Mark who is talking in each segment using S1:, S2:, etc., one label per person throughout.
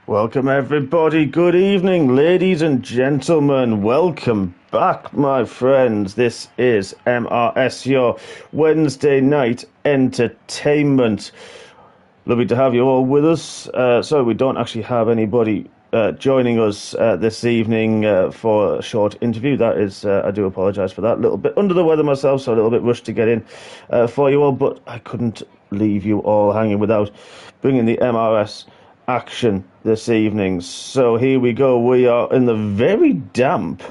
S1: Welcome everybody, good evening ladies and gentlemen, welcome back my friends. This is MRS, your Wednesday night entertainment. Lovely to have you all with us. Sorry we don't actually have anybody joining us this evening for a short interview. That is, I do apologise for that. A little bit under the weather myself, so a little bit rushed to get in for you all, but I couldn't leave you all hanging without bringing the MRS action this evening. So here we go. We are in the very damp,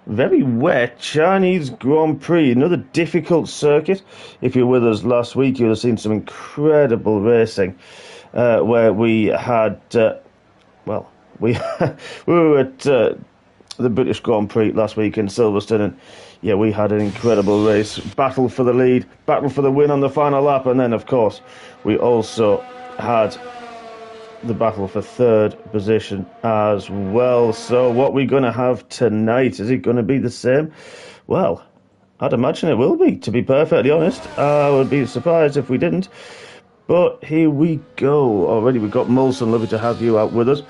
S1: very wet Chinese Grand Prix. Another difficult circuit. If you were with us last week, you'll have seen some incredible racing where we had, we were at the British Grand Prix last week in Silverstone, and yeah, we had an incredible race. Battle for the lead, battle for the win on the final lap, and then, of course, we also had the battle for third position as well. So what we're going to have tonight, is it going to be the same? Well, I'd imagine it will be, to be perfectly honest. I would be surprised if we didn't. But here we go. Already we've got Molson. Lovely to have you out with us.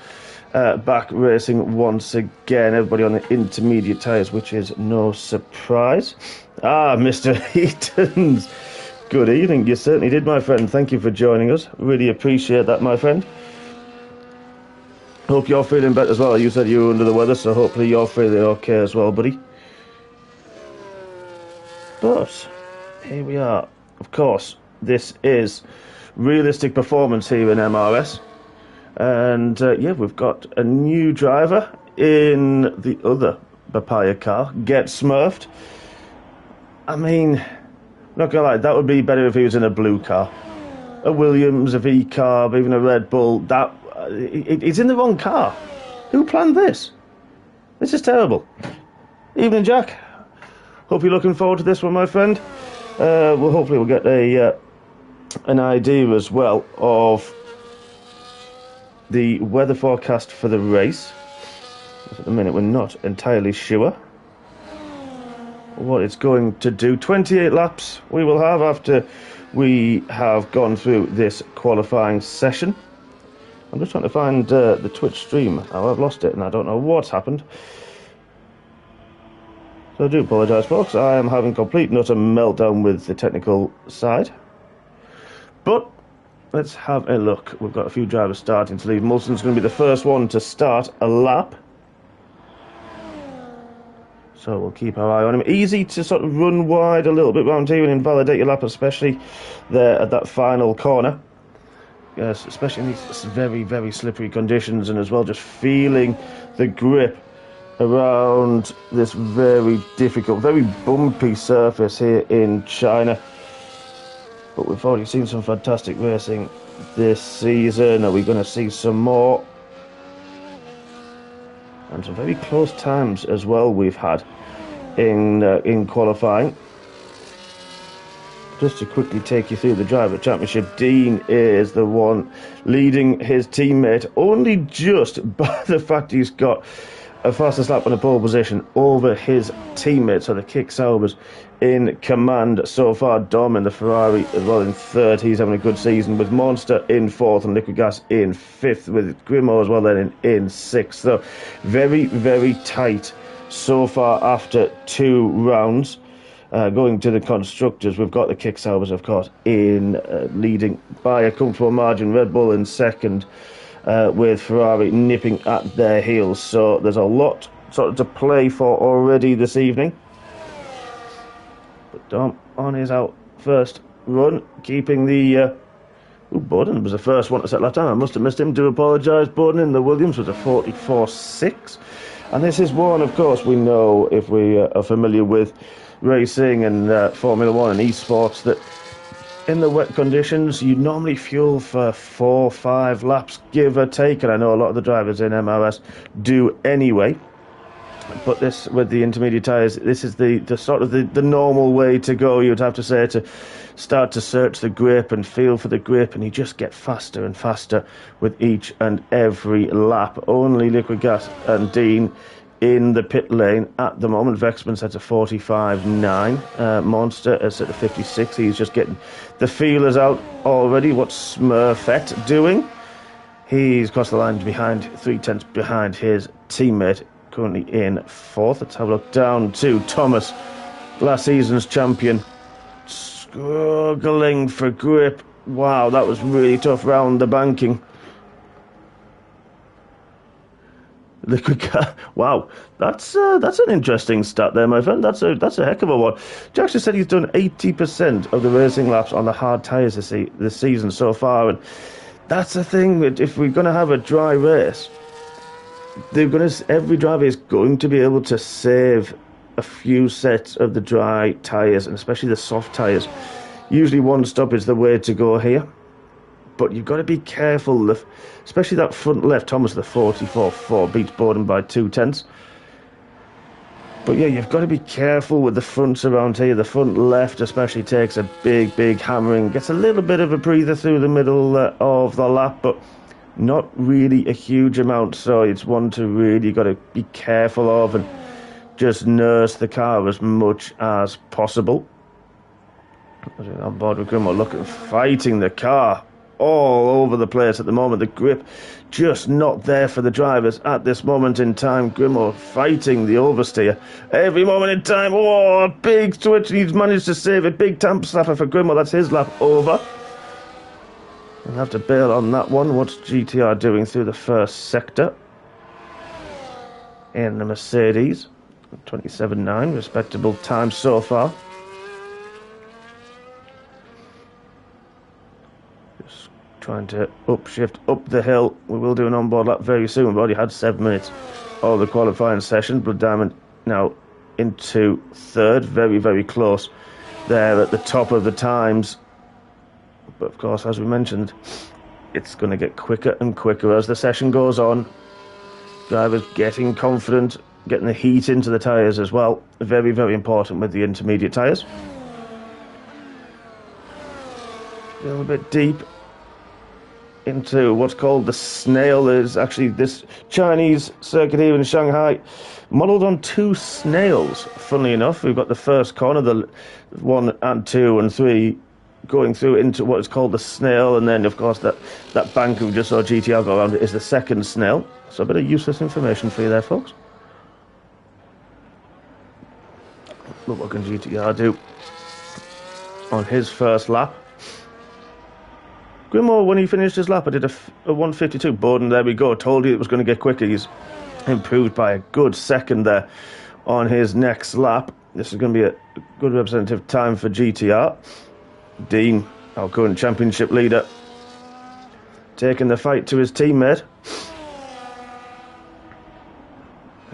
S1: Back racing once again. Everybody on the intermediate tyres, which is no surprise. Mr. Heatons. Good evening. You certainly did, my friend. Thank you for joining us. Really appreciate that, my friend. Hope you're feeling better as well. You said you were under the weather, so hopefully you're feeling okay as well, buddy. But here we are. Of course, this is realistic performance here in MRS. And yeah, we've got a new driver in the other papaya car. Get Smurfed. I mean, not gonna lie, that would be better if he was in a blue car. A Williams, a V-Carb, even a Red Bull. That it's in the wrong car. Who planned this? This is terrible. Evening, Jack. Hope you're looking forward to this one, my friend. Well, hopefully we'll get an idea as well of the weather forecast for the race. At the minute, we're not entirely sure what it's going to do. 28 laps we will have after we have gone through this qualifying session. I'm just trying to find the Twitch stream. Oh, I've lost it and I don't know what's happened. So I do apologise, folks. I am having complete and utter meltdown with the technical side. But let's have a look. We've got a few drivers starting to leave. Molson's going to be the first one to start a lap. So we'll keep our eye on him. Easy to sort of run wide a little bit round here and invalidate your lap, especially there at that final corner. Yes, especially in these very, very slippery conditions, and as well just feeling the grip around this very difficult, very bumpy surface here in China. But we've already seen some fantastic racing this season. Are we going to see some more? And some very close times as well we've had in qualifying. Just to quickly take you through the driver championship, Dean is the one leading his teammate only just by the fact he's got a fastest lap on a pole position over his teammate. So the Kick Saubers in command so far. Dom in the Ferrari as well in third. He's having a good season with Monster in fourth and Liquid Gas in fifth, with Grimo as well then in sixth. So very, very tight so far after two rounds. Going to the constructors, we've got the Kick Saubers, of course, in leading by a comfortable margin. Red Bull in second, with Ferrari nipping at their heels. So there's a lot sort of to play for already this evening. But Dom on his out first run, keeping the... Borden was the first one to set lap time. I must have missed him. Do apologise, Borden. In the Williams was a 44.6. And this is one, of course, we know if we are familiar with racing and Formula 1 and esports, that in the wet conditions you normally fuel for 4 or 5 laps, give or take, and I know a lot of the drivers in MRS do anyway. But this, with the intermediate tyres, this is the sort of the normal way to go, you'd have to say, to start to search the grip and feel for the grip, and you just get faster and faster with each and every lap. Only Liquid Gas and Dean in the pit lane at the moment. Vexman set to 45.9. Monster is set to 56. He's just getting the feelers out already. What's Smurfette doing? He's crossed the line behind, 3/10 behind his teammate, currently in 4th. Let's have a look down to Thomas, last season's champion, struggling for grip. Wow, that was really tough round the banking. Wow, that's an interesting stat there, my friend. That's a heck of a one. Jackson said he's done 80% of the racing laps on the hard tyres this season so far, and that's the thing. That if we're going to have a dry race, every driver is going to be able to save a few sets of the dry tyres, and especially the soft tyres. Usually, one stop is the way to go here. But you've got to be careful, especially that front left. Thomas, the 44.4, beats Borden by 2/10. But yeah, you've got to be careful with the fronts around here. The front left especially takes a big hammering. Gets a little bit of a breather through the middle of the lap, but not really a huge amount. So it's one to really got to be careful of and just nurse the car as much as possible. On board with Grimmer, fighting the car all over the place at the moment. The grip just not there for the drivers at this moment in time. Grimmer fighting the oversteer every moment in time. Oh, a big switch. He's managed to save it. Big tamp slapper for Grimmer. That's his lap over. We'll have to bail on that one. What's GTR doing through the first sector? In the Mercedes. 27.9. Respectable time so far. Trying to upshift up the hill. We will do an onboard lap very soon. We've already had 7 minutes of the qualifying session. Blood Diamond now into 3rd. Very close there at the top of the times. But of course, as we mentioned, it's going to get quicker and quicker as the session goes on. Drivers getting confident, getting the heat into the tyres as well. Very important with the intermediate tyres. A little bit deep into what's called the snail. Is actually this Chinese circuit here in Shanghai, modelled on 2 snails. Funnily enough, we've got the first corner, the 1 and 2 and 3, going through into what is called the snail, and then of course that bank we just saw GTR go around it is the second snail. So a bit of useless information for you there, folks. Look what can GTR do on his first lap. Grimmer, when he finished his lap, I did a 1:52. Borden, there we go. Told you it was going to get quicker. He's improved by a good second there on his next lap. This is going to be a good representative time for GTR. Dean, our current championship leader, taking the fight to his teammate.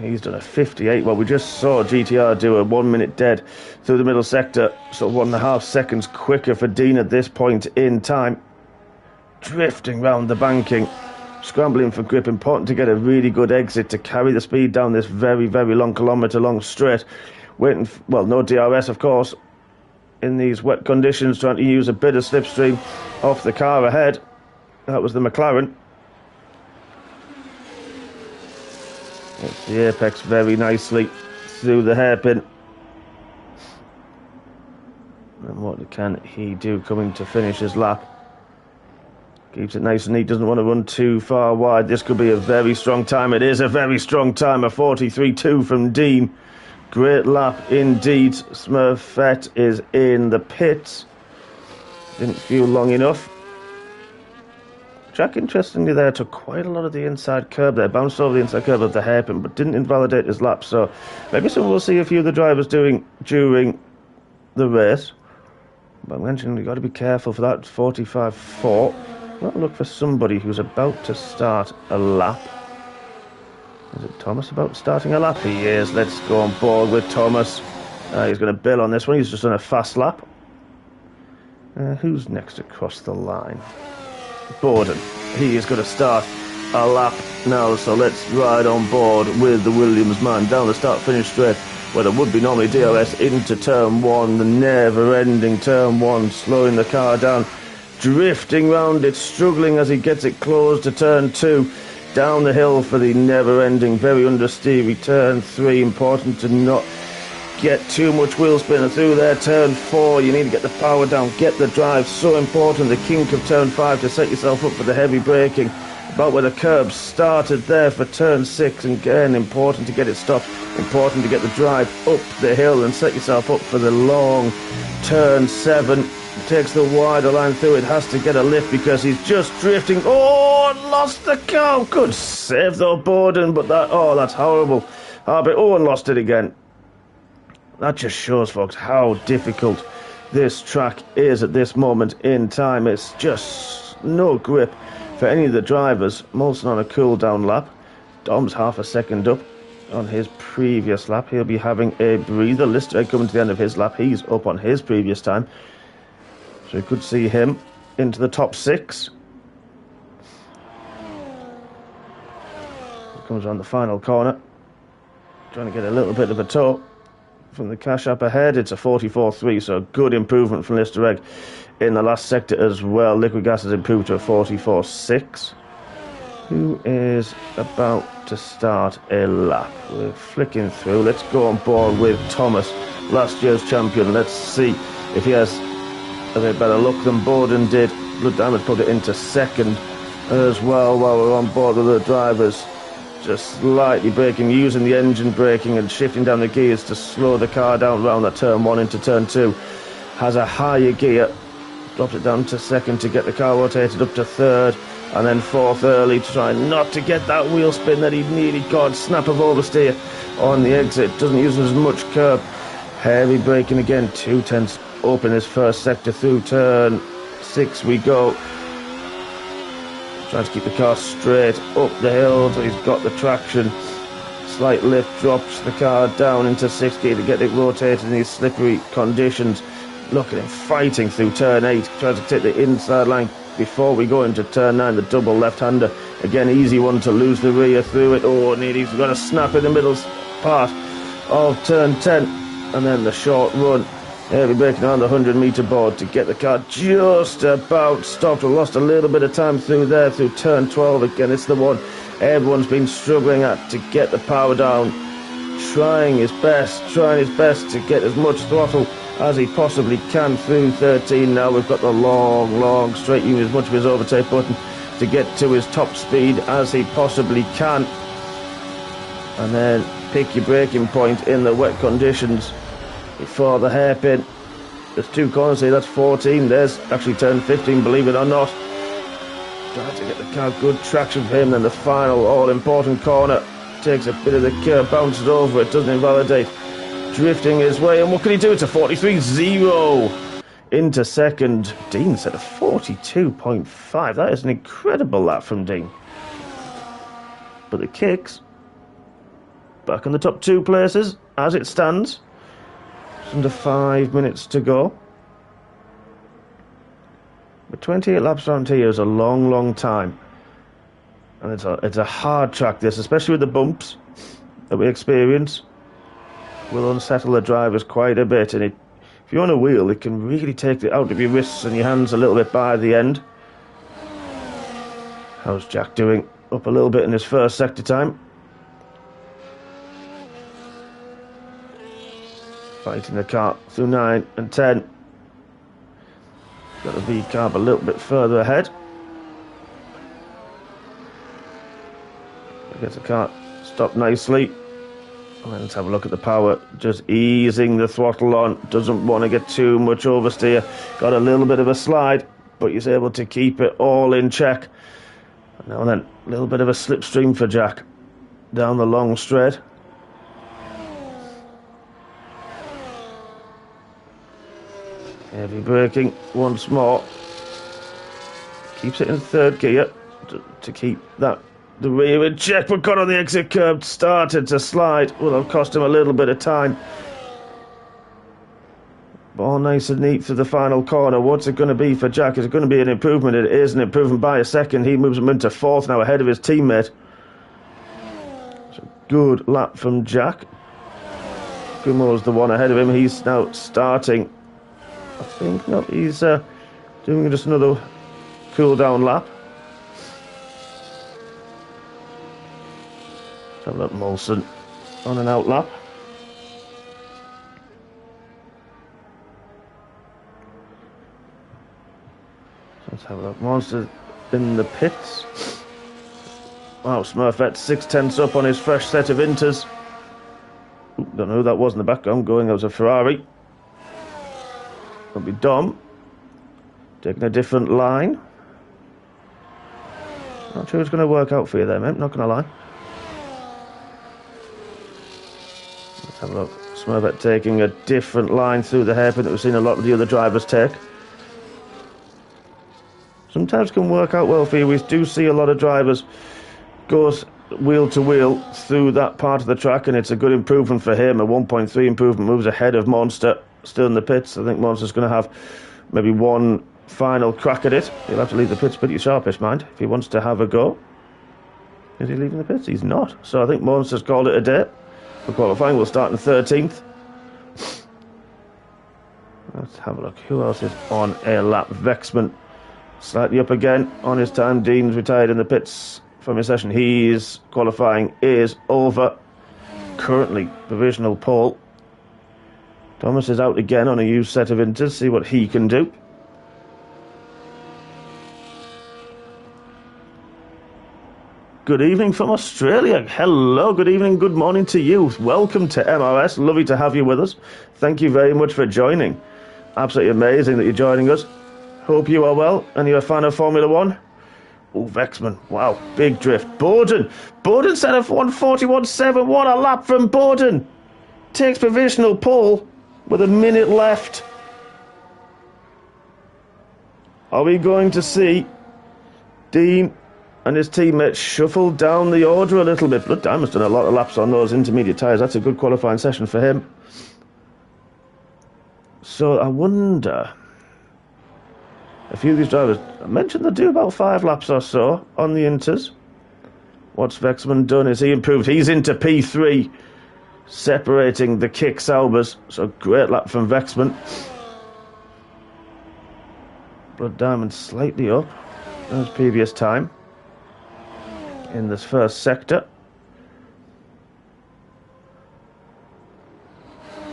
S1: He's done a 58. Well, we just saw GTR do a 1 minute dead through the middle sector. So 1.5 seconds quicker for Dean at this point in time. Drifting round the banking, scrambling for grip. Important to get a really good exit to carry the speed down this very long kilometre long straight. Waiting, well, no DRS of course in these wet conditions, trying to use a bit of slipstream off the car ahead. That was the McLaren. It's the apex very nicely through the hairpin. And what can he do coming to finish his lap? Keeps it nice and neat, doesn't want to run too far wide. This could be a very strong time. It is a very strong time, a 43.2 from Dean. Great lap indeed. Smurfette is in the pits. Didn't feel long enough. Jack, interestingly there, took quite a lot of the inside curb there. Bounced over the inside curb of the hairpin, but didn't invalidate his lap. So maybe someone will see a few of the drivers doing during the race. But I mentioned you've got to be careful for that 45.4. Well, look for somebody who's about to start a lap. Is it Thomas about starting a lap? He is. Let's go on board with Thomas. He's going to bail on this one. He's just done a fast lap. Who's next across the line? Borden. He is going to start a lap now, so let's ride on board with the Williams man down the start-finish straight, where there would be normally DRS into turn 1, the never-ending turn 1, slowing the car down. Drifting round it, struggling as he gets it closed to turn 2. Down the hill for the never-ending, very understeery turn 3. Important to not get too much wheel spinner through there. Turn 4, you need to get the power down, get the drive. So important, the kink of turn 5 to set yourself up for the heavy braking. about where the curb started there for turn 6. And again, important to get it stopped, important to get the drive up the hill and set yourself up for the long turn 7. Takes the wider line through. It has to get a lift because he's just drifting. Oh, lost the car. Good save though, Borden, but that's horrible. And lost it again. That just shows, folks, how difficult this track is at this moment in time. It's just no grip for any of the drivers. Molson on a cool down lap. Dom's half a second up on his previous lap. He'll be having a breather. Listaegg coming to the end of his lap. He's up on his previous time. So you could see him into the top 6. He comes around the final corner. Trying to get a little bit of a toe from the cash up ahead. It's a 44.3, so good improvement from Listaegg in the last sector as well. Liquid Gas has improved to a 44.6. Who is about to start a lap? We're flicking through. Let's go on board with Thomas, last year's champion. Let's see if he has a bit better luck than Borden did. Blood Diamond put it into second as well while we're on board with the drivers. Just slightly braking, using the engine braking and shifting down the gears to slow the car down around that turn 1 into turn 2. Has a higher gear, drops it down to second to get the car rotated up to third, and then fourth early to try not to get that wheel spin that he nearly got. Snap of oversteer on the exit, doesn't use as much curb. Heavy braking again, 2/10 up in his first sector through turn 6 we go. Trying to keep the car straight up the hill so he's got the traction. Slight lift, drops the car down into 6th gear to get it rotated in these slippery conditions. Look at him fighting through turn 8, trying to take the inside line before we go into turn 9, the double left-hander. Again, easy one to lose the rear through it. Oh, nearly he's got a snap in the middle part of turn 10. And then the short run. Heavy braking on the 100-metre board to get the car just about stopped. We lost a little bit of time through there, through turn 12. Again, it's the one everyone's been struggling at to get the power down. Trying his best to get as much throttle as he possibly can through 13. Now we've got the long straight, use as much of his overtake button to get to his top speed as he possibly can. And then pick your braking point in the wet conditions before the hairpin. There's 2 corners here, that's 14. There's actually turn 15, believe it or not. Trying to get the car good traction for him. Then the final all-important corner. Takes a bit of the curb, bounces over it, doesn't invalidate. Drifting his way, and what can he do? It's a 43.0 into second. Dean said a 42.5. That is an incredible lap from Dean. But the kicks back in the top 2 places as it stands. Under 5 minutes to go. But 28 laps around here is a long time. And it's a hard track, this, especially with the bumps that we experience. Will unsettle the drivers quite a bit. And if you're on a wheel, it can really take it out of your wrists and your hands a little bit by the end. How's Jack doing? Up a little bit in his first sector time. Fighting the car through 9 and 10. Got the V-carb a little bit further ahead. Gets the car stopped nicely. And then let's have a look at the power. Just easing the throttle on. Doesn't want to get too much oversteer. Got a little bit of a slide, but he's able to keep it all in check. And now and then, a little bit of a slipstream for Jack down the long straight. Heavy braking once more. Keeps it in 3rd gear to keep the rear in check, but got on the exit curb, started to slide. Will have cost him a little bit of time. All nice and neat through the final corner. What's it going to be for Jack? Is it going to be an improvement? It is an improvement by a second. He moves him into 4th now, ahead of his teammate. It's a good lap from Jack. Kumo's the one ahead of him. He's now starting. I think no, he's doing just another cool down lap. Let's have a look, Molson on an out lap. So let's have a look. Monster in the pits. Wow, Smurfette 6/10 up on his fresh set of Inters. Don't know who that was in the background going. That was a Ferrari. That'll be Dom. Taking a different line. Not sure it's going to work out for you there, mate. Not going to lie. Let's have a look. Smurfette taking a different line through the hairpin that we've seen a lot of the other drivers take. Sometimes can work out well for you. We do see a lot of drivers go wheel to wheel through that part of the track, and it's a good improvement for him. A 1.3 improvement, moves ahead of Monster, still in the pits. I think Monster's going to have maybe one final crack at it. He'll have to leave the pits pretty sharpish, mind, if he wants to have a go. Is he leaving the pits? He's not. So I think Monster's called it a day. For qualifying, we'll start in 13th. Let's have a look. Who else is on a lap? Vexman, slightly up again on his time. Dean's retired in the pits from his session. His qualifying is over. Currently provisional pole. Thomas is out again on a used set of Inters. See what he can do. Good evening from Australia. Hello, good evening, good morning to you. Welcome to MRS. Lovely to have you with us. Thank you very much for joining. Absolutely amazing that you're joining us. Hope you are well and you're a fan of Formula One. Oh, Vexman. Wow, big drift. Borden set of 141.7. What a lap from Borden. Takes provisional pole with a minute left. Are we going to see Dean and his teammates shuffle down the order a little bit? Blood Diamond's done a lot of laps on those intermediate tyres. That's a good qualifying session for him. So I wonder, a few of these drivers, I mentioned they do about 5 laps or so on the Inters. What's Vexman done? Is he improved? He's into P3, separating the Kick Saubers. So great lap from Vexman. Blood Diamond slightly up as previous time in this first sector.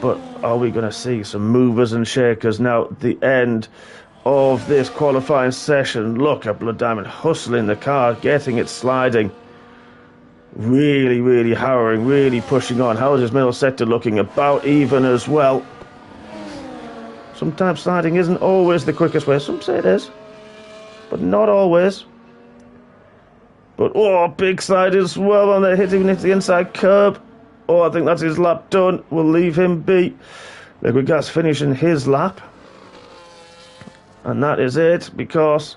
S1: But are we going to see some movers and shakers now at the end of this qualifying session? Look at Blood Diamond hustling the car, getting it sliding. Really, really harrowing, really pushing on. How is his middle sector looking? About even as well. Sometimes sliding isn't always the quickest way. Some say it is, but not always. But, oh, big slide as well on there, hitting the inside curb. Oh, I think that's his lap done. We'll leave him be. Liquid Gas finishing his lap. And that is it, because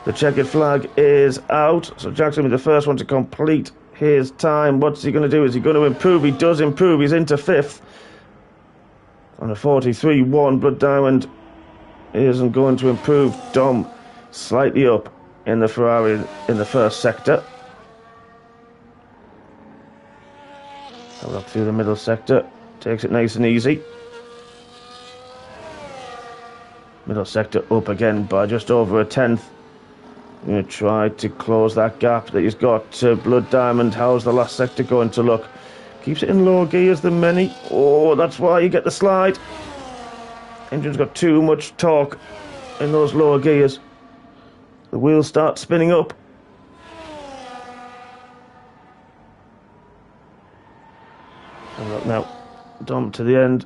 S1: the checkered flag is out. So Jackson will be the first one to complete his time. What's he going to do? Is he going to improve? He does improve. He's into 5th. On a 43.1, Blood Diamond isn't going to improve. Dom slightly up in the Ferrari in the first sector. Have a look through the middle sector. Takes it nice and easy. Middle sector up again by just over 1/10. Going to try to close that gap that he's got to Blood Diamond. How's the last sector going to look? Keeps it in lower gears than many. Oh, that's why you get the slide. Engine's got too much torque in those lower gears. The wheels start spinning up. And look now, Dom to the end.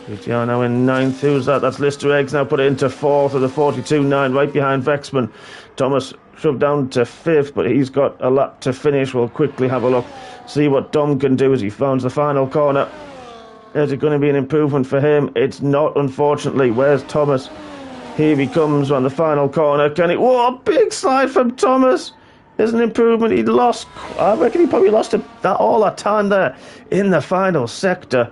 S1: GTR now in 9th. Who's that? That's Listaegg. Now put it into 4th with a 42.9, right behind Vexman. Thomas shoved down to 5th, but he's got a lap to finish. We'll quickly have a look, see what Dom can do as he finds the final corner. Is it going to be an improvement for him? It's not, unfortunately. Where's Thomas? Here he comes on the final corner. Can he? Whoa, big slide from Thomas. There's an improvement. He lost, I reckon he probably lost all that time there in the final sector.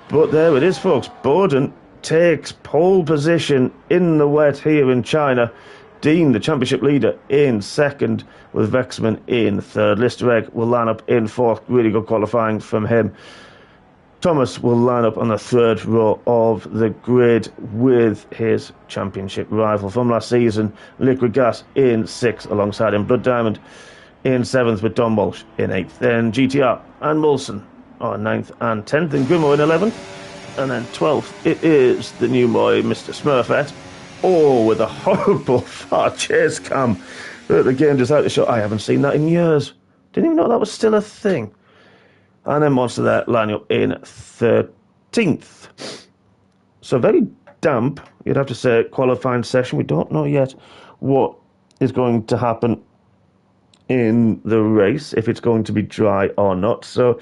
S1: But there it is, folks. Borden takes pole position in the wet here in China. Dean, the championship leader, in 2nd, with Vexman in 3rd. Listaegg will line up in 4th. Really good qualifying from him. Thomas will line up on the 3rd row of the grid with his championship rival from last season, Liquid Gas, in 6th alongside him. Blood Diamond in 7th with Don Walsh in 8th. Then GTR and Molson are 9th and 10th, and Grimmo in 11th. And then 12th, it is the new boy, Mr. Smurfette, Oh, with a horrible far chase cam. The game just out to show. I haven't seen that in years. Didn't even know that was still a thing. And then Monster there lining up in 13th. So very damp, you'd have to say, qualifying session. We don't know yet what is going to happen in the race, if it's going to be dry or not. So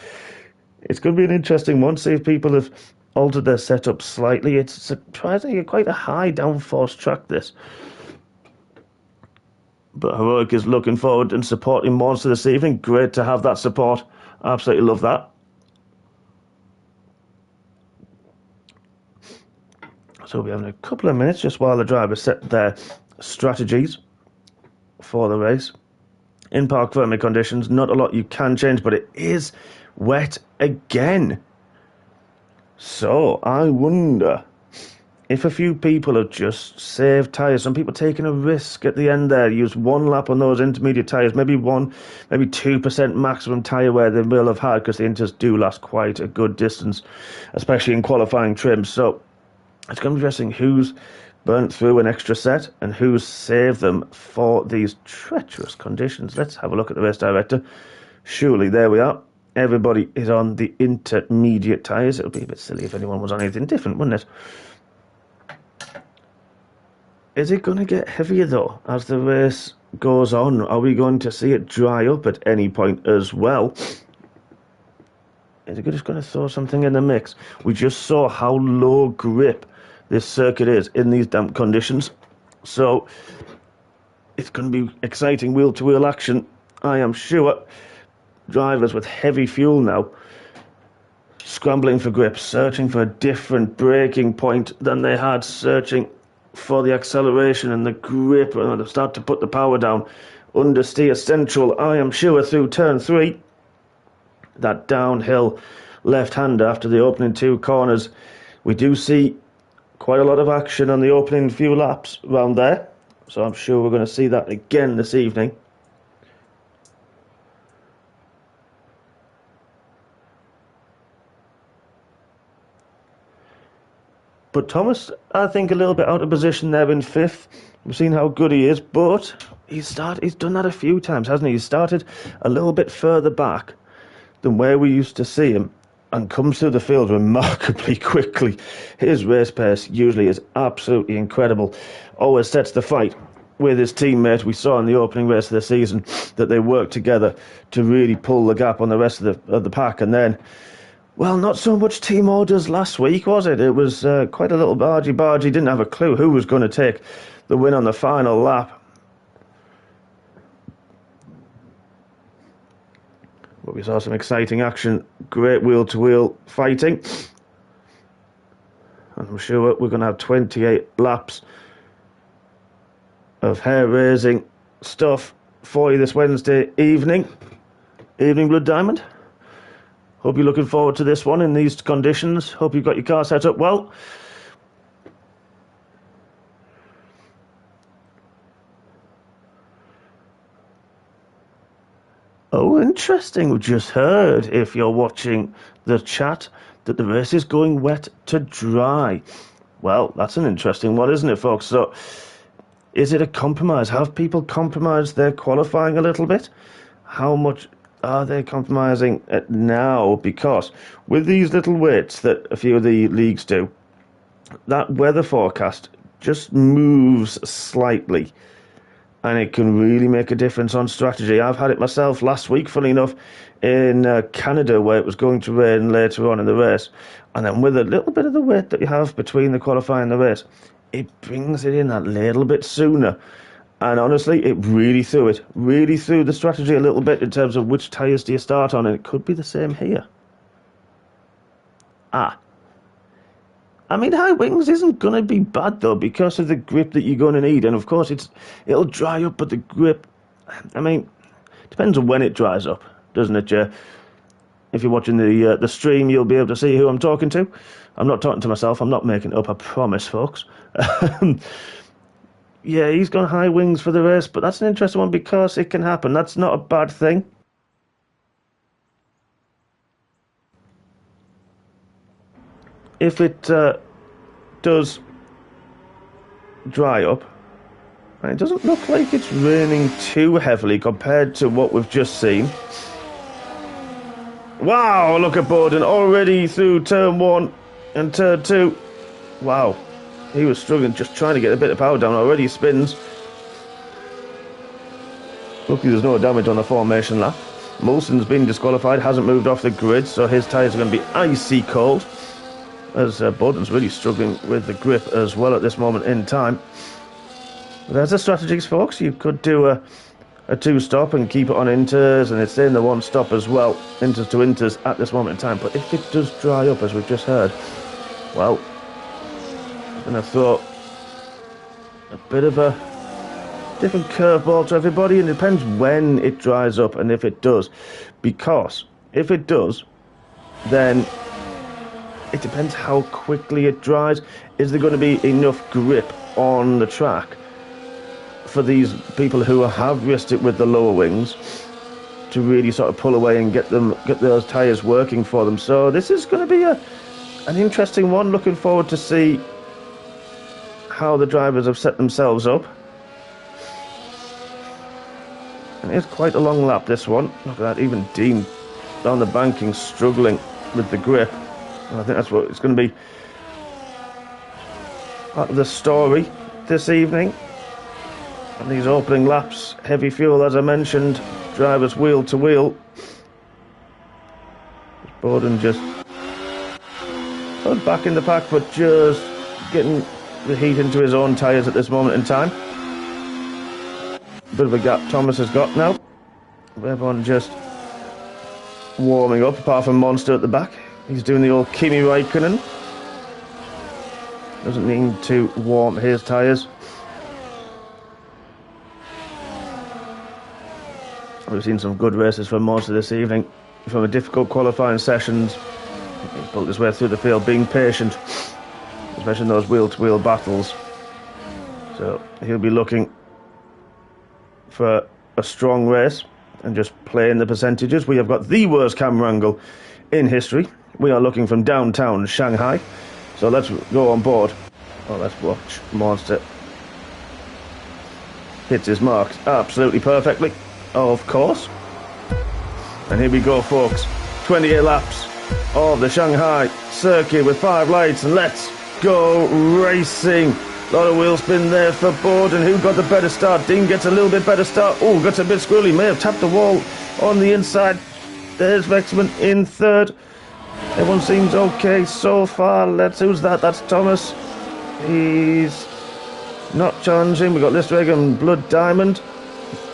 S1: it's going to be an interesting one. See if people have altered their setup slightly. It's surprisingly quite a high downforce track, this. But Heroic is looking forward and supporting Monster this evening. Great to have that support. Absolutely love that. So we'll be having a couple of minutes just while the drivers set their strategies for the race. In park firming conditions, not a lot you can change, but it is wet again. So I wonder if a few people have just saved tyres. Some people taking a risk at the end there. Use one lap on those intermediate tyres, maybe 2% maximum tyre wear they will have had, because the inters do last quite a good distance, especially in qualifying trims. So it's going to be interesting who's burnt through an extra set and who's saved them for these treacherous conditions. Let's have a look at the race director. Surely, there we are. Everybody is on the intermediate tyres. It would be a bit silly if anyone was on anything different, wouldn't it? Is it going to get heavier, though, as the race goes on? Are we going to see it dry up at any point as well? Is it just going to throw something in the mix? We just saw how low grip this circuit is in these damp conditions. So it's going to be exciting wheel-to-wheel action, I am sure. Drivers with heavy fuel now, scrambling for grip, searching for a different braking point than they had, searching for the acceleration and the grip, and they start to put the power down. Understeer central, I am sure, through turn 3. That downhill left-hander after the opening 2 corners. We do see quite a lot of action on the opening few laps around there, so I'm sure we're going to see that again this evening. But Thomas, I think, a little bit out of position there in 5th. We've seen how good he is, but he's done that a few times, hasn't he? He started a little bit further back than where we used to see him, and comes through the field remarkably quickly. His race pace usually is absolutely incredible. Always sets the fight with his teammate. We saw in the opening race of the season that they worked together to really pull the gap on the rest of the pack, and then, well, not so much team orders last week, was it? It was quite a little bargy. Didn't have a clue who was going to take the win on the final lap. But we saw some exciting action, great wheel-to-wheel fighting. And I'm sure we're going to have 28 laps of hair-raising stuff for you this Wednesday evening. Evening, Blood Diamond. Hope you're looking forward to this one in these conditions. Hope you've got your car set up well. Oh, interesting. We just heard, if you're watching the chat, that the race is going wet to dry. Well, that's an interesting one, isn't it, folks? So, is it a compromise? Have people compromised their qualifying a little bit? How much are they compromising now? Because with these little weights that a few of the leagues do, that weather forecast just moves slightly, and it can really make a difference on strategy. I've had it myself last week, funny enough, in Canada, where it was going to rain later on in the race. And then with a little bit of the weight that you have between the qualifying and the race, it brings it in that little bit sooner. And honestly, it really threw the strategy a little bit in terms of which tyres do you start on, and it could be the same here. I mean, high wings isn't going to be bad, though, because of the grip that you're going to need. And, of course, it'll dry up, but the grip, I mean, depends on when it dries up, doesn't it, Jay? If you're watching the stream, you'll be able to see who I'm talking to. I'm not talking to myself. I'm not making it up, I promise, folks. Yeah, he's gone high wings for the race, but that's an interesting one because it can happen. That's not a bad thing. If it does dry up. And it doesn't look like it's raining too heavily compared to what we've just seen. Wow, look at Borden already through turn 1 and turn 2. Wow, he was struggling, just trying to get a bit of power down. Already spins. Luckily there's no damage on the formation lap. Molson's been disqualified, hasn't moved off the grid, so his tyres are going to be icy cold. As Borden's really struggling with the grip as well at this moment in time. But there's the strategies, folks. You could do a 2-stop and keep it on inters, and it's in the 1-stop as well, inters to inters at this moment in time. But if it does dry up, as we've just heard, well, I'm going to throw a bit of a different curveball to everybody, and it depends when it dries up and if it does. Because if it does, then it depends how quickly it dries. Is there going to be enough grip on the track for these people who have risked it with the lower wings to really sort of pull away and get those tyres working for them? So this is going to be an interesting one. Looking forward to see how the drivers have set themselves up. And it's quite a long lap, this one. Look at that, even Dean down the banking struggling with the grip. And I think that's what it's going to be part of the story this evening. And these opening laps, heavy fuel as I mentioned, drivers wheel to wheel. Borden just back in the pack, but just getting the heat into his own tyres at this moment in time. Bit of a gap Thomas has got now. Everyone just warming up, apart from Monster at the back. He's doing the old Kimi Räikkönen. Doesn't need to warm his tyres. We've seen some good races from Monster this evening. From a difficult qualifying sessions, he's built his way through the field, being patient, especially in those wheel-to-wheel battles. So he'll be looking for a strong race and just playing the percentages. We have got the worst camera angle in history. We are looking from downtown Shanghai. So let's go on board. Oh, let's watch Monster. Hits his marks absolutely perfectly, of course. And here we go, folks. 28 laps of the Shanghai circuit with 5 lights, and let's go racing. A lot of wheel spin there for Borden, who got the better start. Dean gets a little bit better start. Oh, got a bit squirrely. May have tapped the wall on the inside. There's Vexman in third. Everyone seems okay so far. Who's that? That's Thomas. He's not challenging. We've got Listaegg and Blood Diamond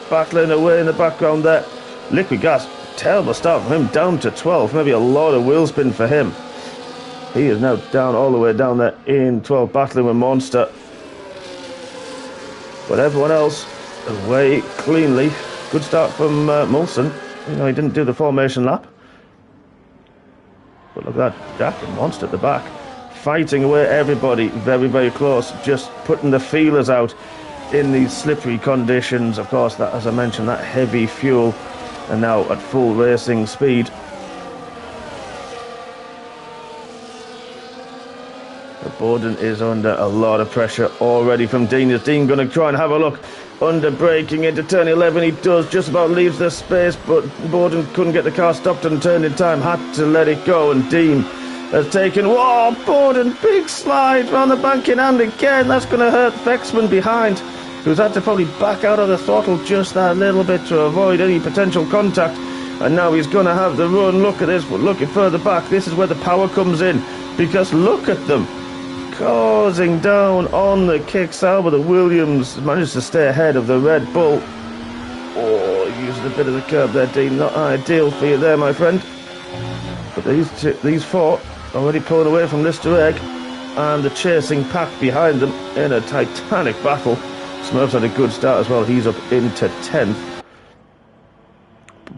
S1: battling away in the background there. Liquid Gas, terrible start from him, down to 12. Maybe a lot of wheel spin for him. He is now down all the way down there in 12, battling with Monster. But everyone else away cleanly. Good start from Molson. You know, he didn't do the formation lap. But look at that, Jack and Monster at the back, fighting away everybody, very, very close, just putting the feelers out in these slippery conditions. Of course, that, as I mentioned, that heavy fuel, and now at full racing speed. Borden is under a lot of pressure already from Dean. Is Dean going to try and have a look? Under braking into turn 11, he does, just about leaves the space, but Borden couldn't get the car stopped and turned in time, had to let it go, and Dean has taken, whoa, Borden, big slide round the banking, and again, that's going to hurt Vexman behind, who's had to probably back out of the throttle just that little bit to avoid any potential contact, and now he's going to have the run. Look at this, but looking further back, this is where the power comes in, because look at them, causing down on the kicks out, but the Williams managed to stay ahead of the Red Bull. Oh, using a bit of the curb there, Dean. Not ideal for you there, my friend. But these four already pulling away from Listaegg, and the chasing pack behind them in a titanic battle. Smurf's had a good start as well. He's up into 10th.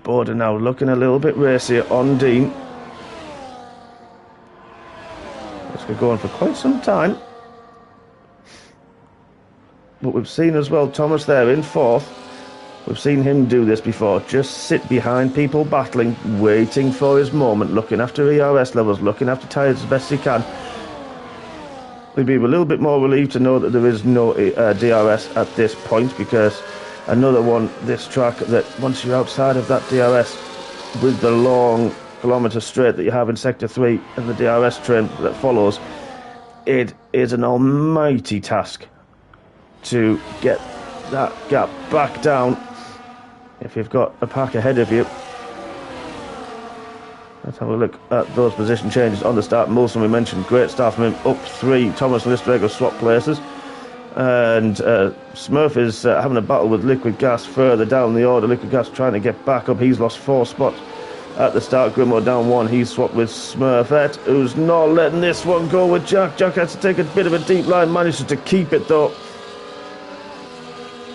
S1: Borden now looking a little bit racier on Dean. Could go on for quite some time, but we've seen as well Thomas there in 4th. We've seen him do this before, just sit behind people battling, waiting for his moment, looking after ERS levels, looking after tyres as best he can. we'd be a little bit more relieved to know that there is no DRS at this point, because another one, this track, that once you're outside of that DRS with the long kilometre straight that you have in Sector 3 and the DRS train that follows, it is an almighty task to get that gap back down if you've got a pack ahead of you. Let's have a look at those position changes on the start. Molson, we mentioned, great start from him, up 3. Thomas and Listaegg have swapped places. And Smurf is having a battle with Liquid Gas further down the order. Liquid Gas trying to get back up. He's lost 4 spots at the start. Grimo down 1. He's swapped with Smurfette, who's not letting this one go with Jack. Jack had to take a bit of a deep line, manages to keep it though.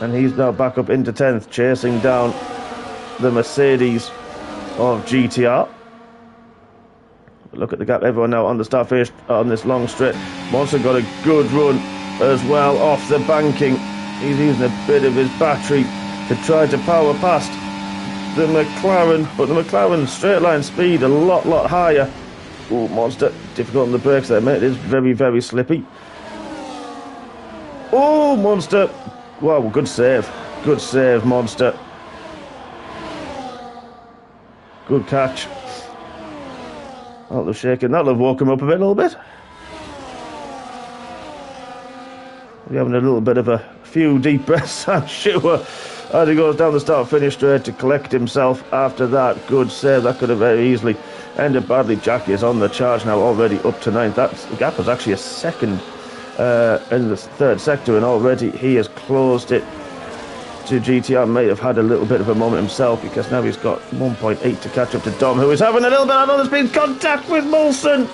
S1: And he's now back up into 10th, chasing down the Mercedes of GTR. Look at the gap, everyone now on the start finish on this long straight. Monster got a good run as well off the banking. He's using a bit of his battery to try to power past the McLaren, but the McLaren straight line speed a lot higher. Oh, Monster, difficult on the brakes there, mate. It is very, very slippy. Oh, Monster. Wow, good save. Good save, Monster. Good catch. That'll have shaken. That'll have woke him up a little bit. We're having a little bit of a few deep breaths, I'm sure, as he goes down the start-finish straight to collect himself after that. Good save. That could have very easily ended badly. Jackie is on the charge now, already up to 9th. That gap was actually a second in the 3rd sector, and already he has closed it to GTR. May have had a little bit of a moment himself, because now he's got 1.8 to catch up to Dom, who is having a little bit. I know there's been contact with Molson.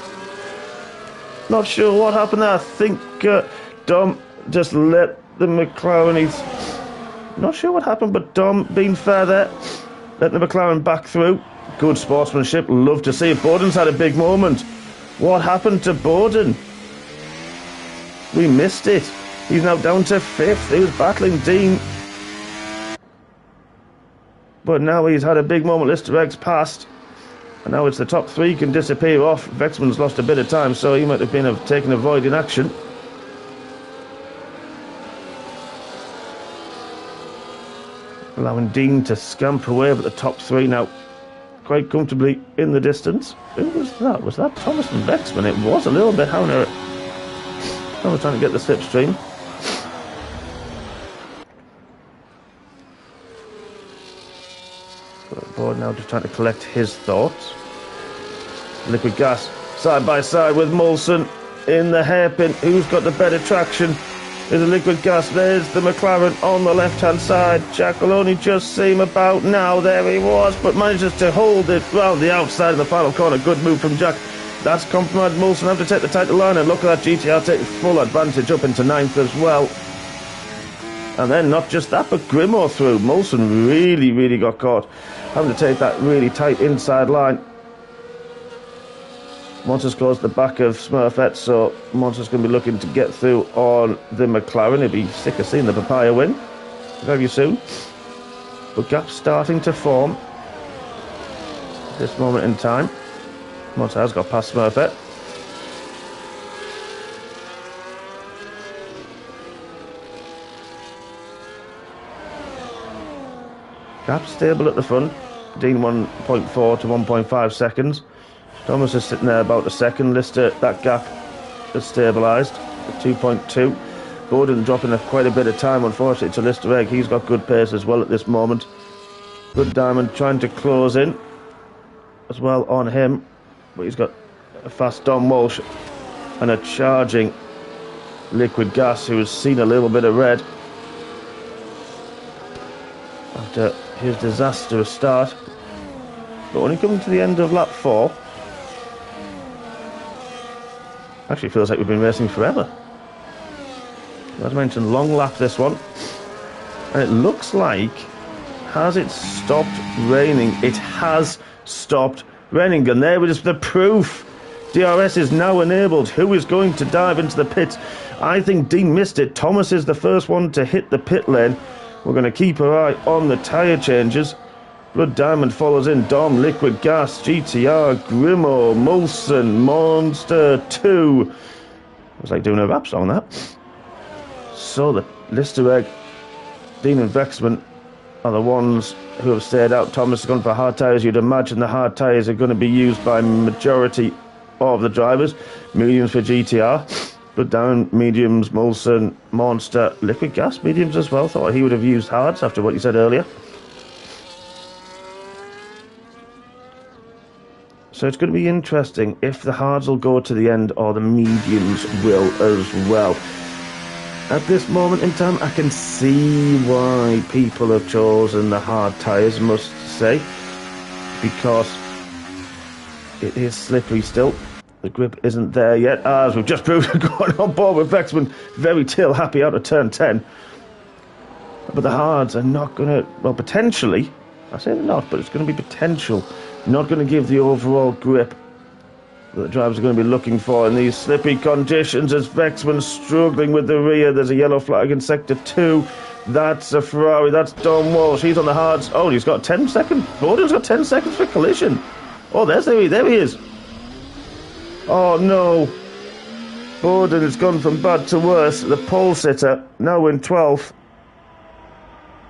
S1: Not sure what happened there. I think Dom just let the McLaren. He's not sure what happened, but Dom being fair there, letting the McLaren back through. Good sportsmanship. Love to see it. Boden's had a big moment. What happened to Boden? We missed it. He's now down to 5th. He was battling Dean, but now he's had a big moment. Listaegg's passed, and now it's the top 3 can disappear off. Vexman's lost a bit of time, so he might have been taking a void in action. Allowing Dean to scamper away, but the top 3 now quite comfortably in the distance. Who was that? Was that Thomas and Vexman? It was a little bit. I was trying to get the slipstream. Board now just trying to collect his thoughts. Liquid Gas side by side with Molson in the hairpin. Who's got the better traction? There's a Liquid Gas. There's the McLaren on the left hand side. Jack will only just see him about now. There he was, but manages to hold it round the outside of the final corner. Good move from Jack. That's compromised. Molson have to take the title line, and look at that, GTR taking full advantage up into 9th as well. And then not just that, but Grimo through. Molson really got caught having to take that really tight inside line. Monster's closed the back of Smurfette, so Monster's going to be looking to get through on the McLaren. He'll be sick of seeing the papaya win very soon. But gaps starting to form at this moment in time. Monster has got past Smurfette. Gap stable at the front. Dean 1.4 to 1.5 seconds. Thomas is sitting there about a second. Lister, that gap has stabilised at 2.2. Bowden dropping quite a bit of time, unfortunately, to Listaegg. He's got good pace as well at this moment. Good Diamond trying to close in as well on him, but he's got a fast Dom Walsh and a charging Liquid Gas, who has seen a little bit of red after his disastrous start. But when he comes to the end of lap 4, actually feels like we've been racing forever. As I mentioned, long lap this one, and it looks like, has it stopped raining? It has stopped raining, and there is the proof. DRS is now enabled. Who is going to dive into the pit? I think Dean missed it. Thomas is the first one to hit the pit lane. We're going to keep our eye on the tyre changes. Blood Diamond follows in. Dom, Liquid Gas, GTR, Grimo, Molson, Monster 2. It's like doing a rap song, that. So the Listaegg, Dean and Vexman are the ones who have stayed out. Thomas has gone for hard tyres. You'd imagine the hard tyres are going to be used by majority of the drivers. Mediums for GTR. But down mediums, Molson, Monster, Liquid Gas mediums as well. Thought he would have used hards after what you said earlier. So it's going to be interesting if the hards will go to the end or the mediums will as well. At this moment in time, I can see why people have chosen the hard tyres, must say, because it is slippery still. The grip isn't there yet, as we've just proved, going on board with Vexman, very tail happy out of turn 10. But the hards are not going to, well, potentially, I say they're not, but it's going to be potential, not going to give the overall grip that the drivers are going to be looking for in these slippy conditions. As Vexman's struggling with the rear, there's a yellow flag in sector 2. That's a Ferrari, that's Don Walsh, he's on the hards. Oh, he's got 10 seconds, Bowden's got 10 seconds for collision. Oh, there he is. Oh no, Bowden has gone from bad to worse. The pole sitter, now in 12th.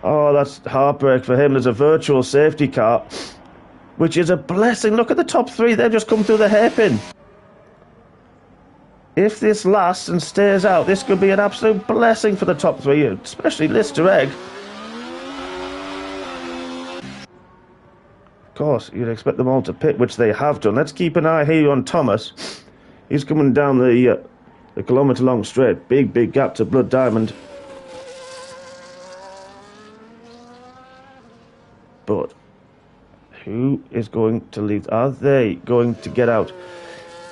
S1: Oh, that's heartbreak for him. There's a virtual safety car, which is a blessing. Look at the top 3, they've just come through the hairpin. If this lasts and stays out, this could be an absolute blessing for the top 3, especially Listaegg. Of course, you'd expect them all to pit, which they have done. Let's keep an eye here on Thomas. He's coming down the kilometre-long straight. Big gap to Blood Diamond. But who is going to lead? Are they going to get out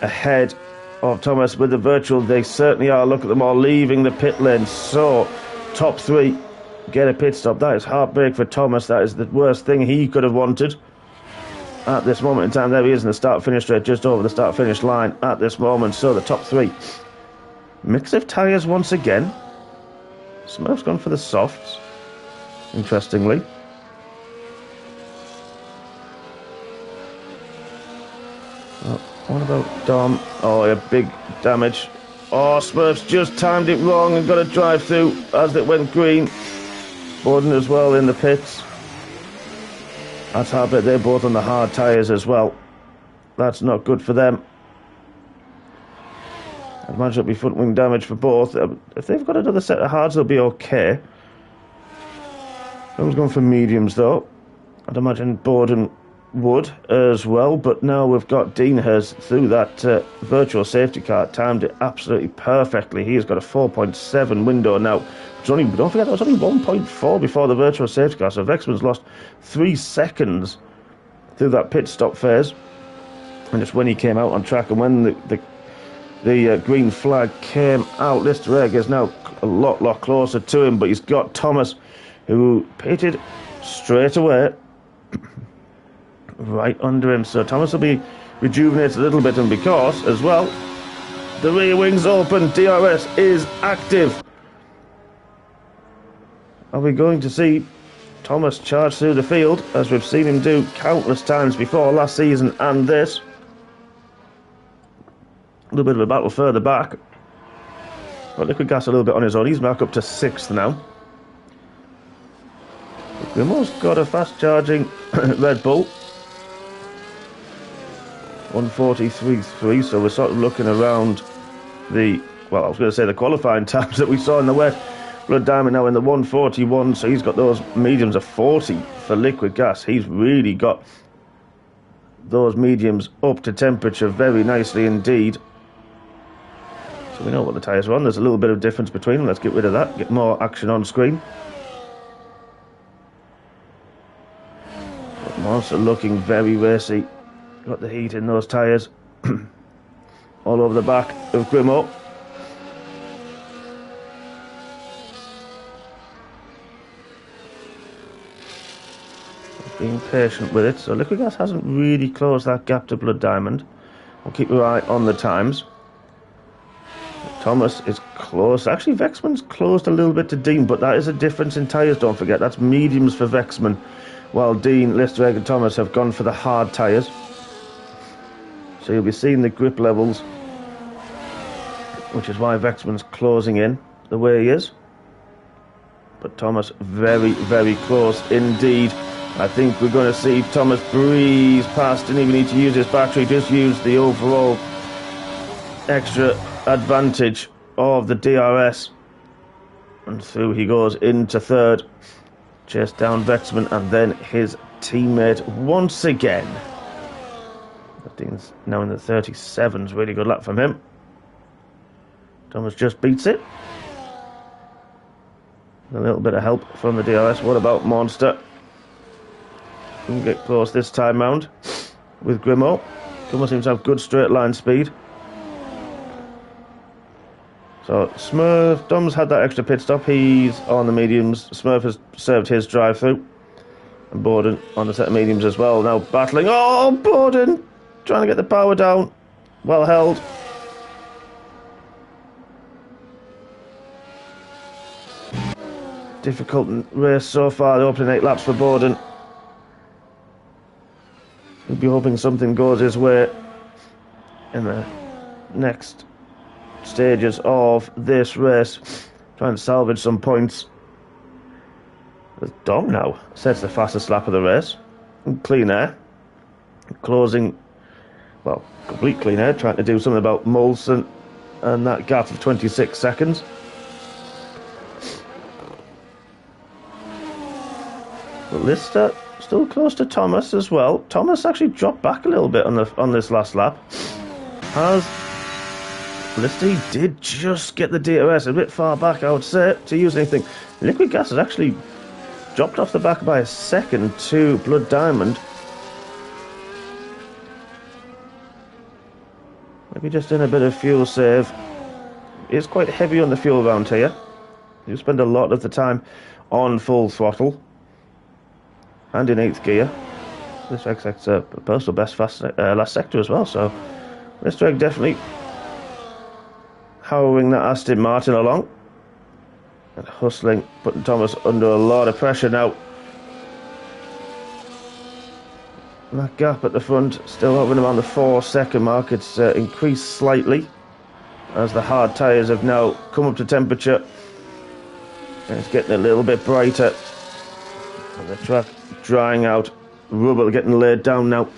S1: ahead of Thomas with the virtual? They certainly are. Look at them all leaving the pit lane. So, top 3 get a pit stop. That is heartbreak for Thomas. That is the worst thing he could have wanted. At this moment in time, there he is in the start-finish straight, just over the start-finish line at this moment. So the top 3. Mix of tyres once again. Smurf's gone for the softs, interestingly. Oh, what about Dom? Oh, yeah, big damage. Oh, Smurf's just timed it wrong and got a drive through as it went green. Bowden as well in the pits. That's hard, but they're both on the hard tyres as well. That's not good for them. I'd imagine it'll be front wing damage for both. If they've got another set of hards, they'll be okay. Someone's gone for mediums, though. I'd imagine Bowden would as well, but now we've got Dean has, through that virtual safety car, timed it absolutely perfectly. He's got a 4.7 window now. Don't forget, that was only 1.4 before the virtual safety car, so Vexman's lost 3 seconds through that pit stop phase. And just when he came out on track, and when the green flag came out, Listaegg is now a lot closer to him, but he's got Thomas, who pitted straight away right under him. So Thomas will be rejuvenated a little bit, and because, as well, the rear wing's open, DRS is active. Are we going to see Thomas charge through the field, as we've seen him do countless times before last season and this? A little bit of a battle further back. But Liquid Gas a little bit on his own. He's back up to 6th now. We've almost got a fast charging Red Bull. 1:43.3, so we're sort of looking around the, well, I was going to say the qualifying times that we saw in the wet. Blood Diamond now in the 1:41, so he's got those mediums of 40 for Liquid Gas. He's really got those mediums up to temperature very nicely indeed. So we know what the tyres are on. There's a little bit of difference between them. Let's get rid of that, get more action on screen. But Monster looking very racy. Got the heat in those tyres. All over the back of Grimo. Being patient with it, so Liquid Gas hasn't really closed that gap to Blood Diamond. We'll keep our eye on the times. Thomas is close. Actually, Vexman's closed a little bit to Dean, but that is a difference in tyres, don't forget. That's mediums for Vexman, while Dean, Listaegg and Thomas have gone for the hard tyres. So you'll be seeing the grip levels which is why Vexman's closing in the way he is. But Thomas very, very close indeed. I think we're going to see Thomas breeze past, didn't even need to use his battery, just use the overall extra advantage of the DRS. And through he goes into third. Chased down Vexman and then his teammate once again. I think it's now in the 37s, really good lap from him. Thomas just beats it. A little bit of help from the DRS. What about Monster? Couldn't get close this time round with Grimo. Grimo seems to have good straight line speed. So Smurf, Dom's had that extra pit stop. He's on the mediums. Smurf has served his drive through. And Borden on the set of mediums as well. Now battling. Oh, Borden trying to get the power down. Well held. Difficult race so far, the opening 8 laps for Borden. He'll be hoping something goes his way in the next stages of this race. Trying to salvage some points. Dom now sets the fastest lap of the race. Clean air. Closing, well, complete clean air. Trying to do something about Molson and that gap of 26 seconds. But Lister still close to Thomas as well. Thomas actually dropped back a little bit on this last lap. As Lister, he did just get the DRS a bit far back, I would say, to use anything. Liquid Gas has actually dropped off the back by a second to Blood Diamond. Maybe just in a bit of fuel save. It's quite heavy on the fuel around here. You spend a lot of the time on full throttle. And in 8th gear. This Listaegg's a personal best last sector as well, so Listaegg definitely harrowing that Aston Martin along. And hustling, putting Thomas under a lot of pressure now. And that gap at the front, still hovering around the 4-second mark. It's increased slightly as the hard tyres have now come up to temperature. And it's getting a little bit brighter. And the track drying out, rubber getting laid down now.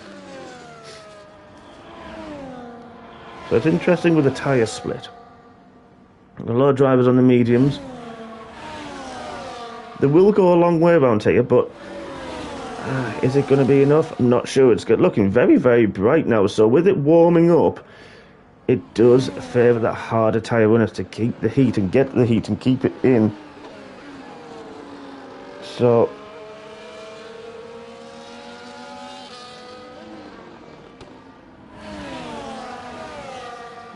S1: So it's interesting with the tyre split. A lot of drivers on the mediums. They will go a long way around here, but is it going to be enough? I'm not sure. It's looking very, very bright now. So with it warming up, it does favour that harder tyre runners to keep the heat and get the heat and keep it in. So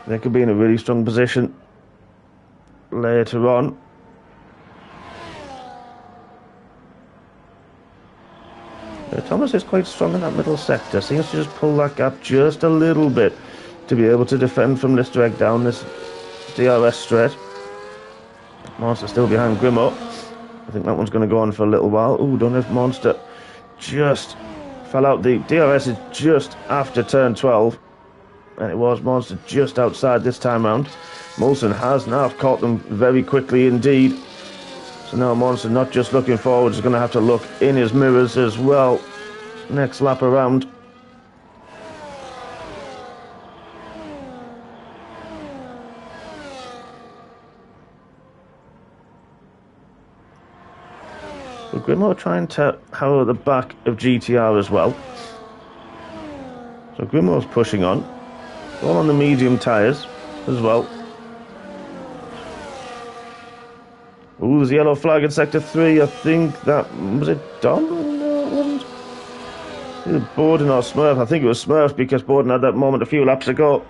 S1: they could be in a really strong position later on. Thomas is quite strong in that middle sector. Seems to just pull that gap just a little bit to be able to defend from Listaegg down this DRS straight. Monster still behind Grimo. I think that one's going to go on for a little while. Ooh, don't know if Monster just fell out. The DRS is just after turn 12. And it was Monster just outside this time round. Molson has now caught them very quickly indeed. So now Monster not just looking forward, he's going to have to look in his mirrors as well. Next lap around. So Grimo trying to harrow the back of GTR as well. So Grimo's pushing on. All on the medium tyres as well. Ooh, there's a yellow flag in Sector 3. I think that... was it Dom? No, it wasn't. Either Borden or Smurf. I think it was Smurf because Borden had that moment a few laps ago.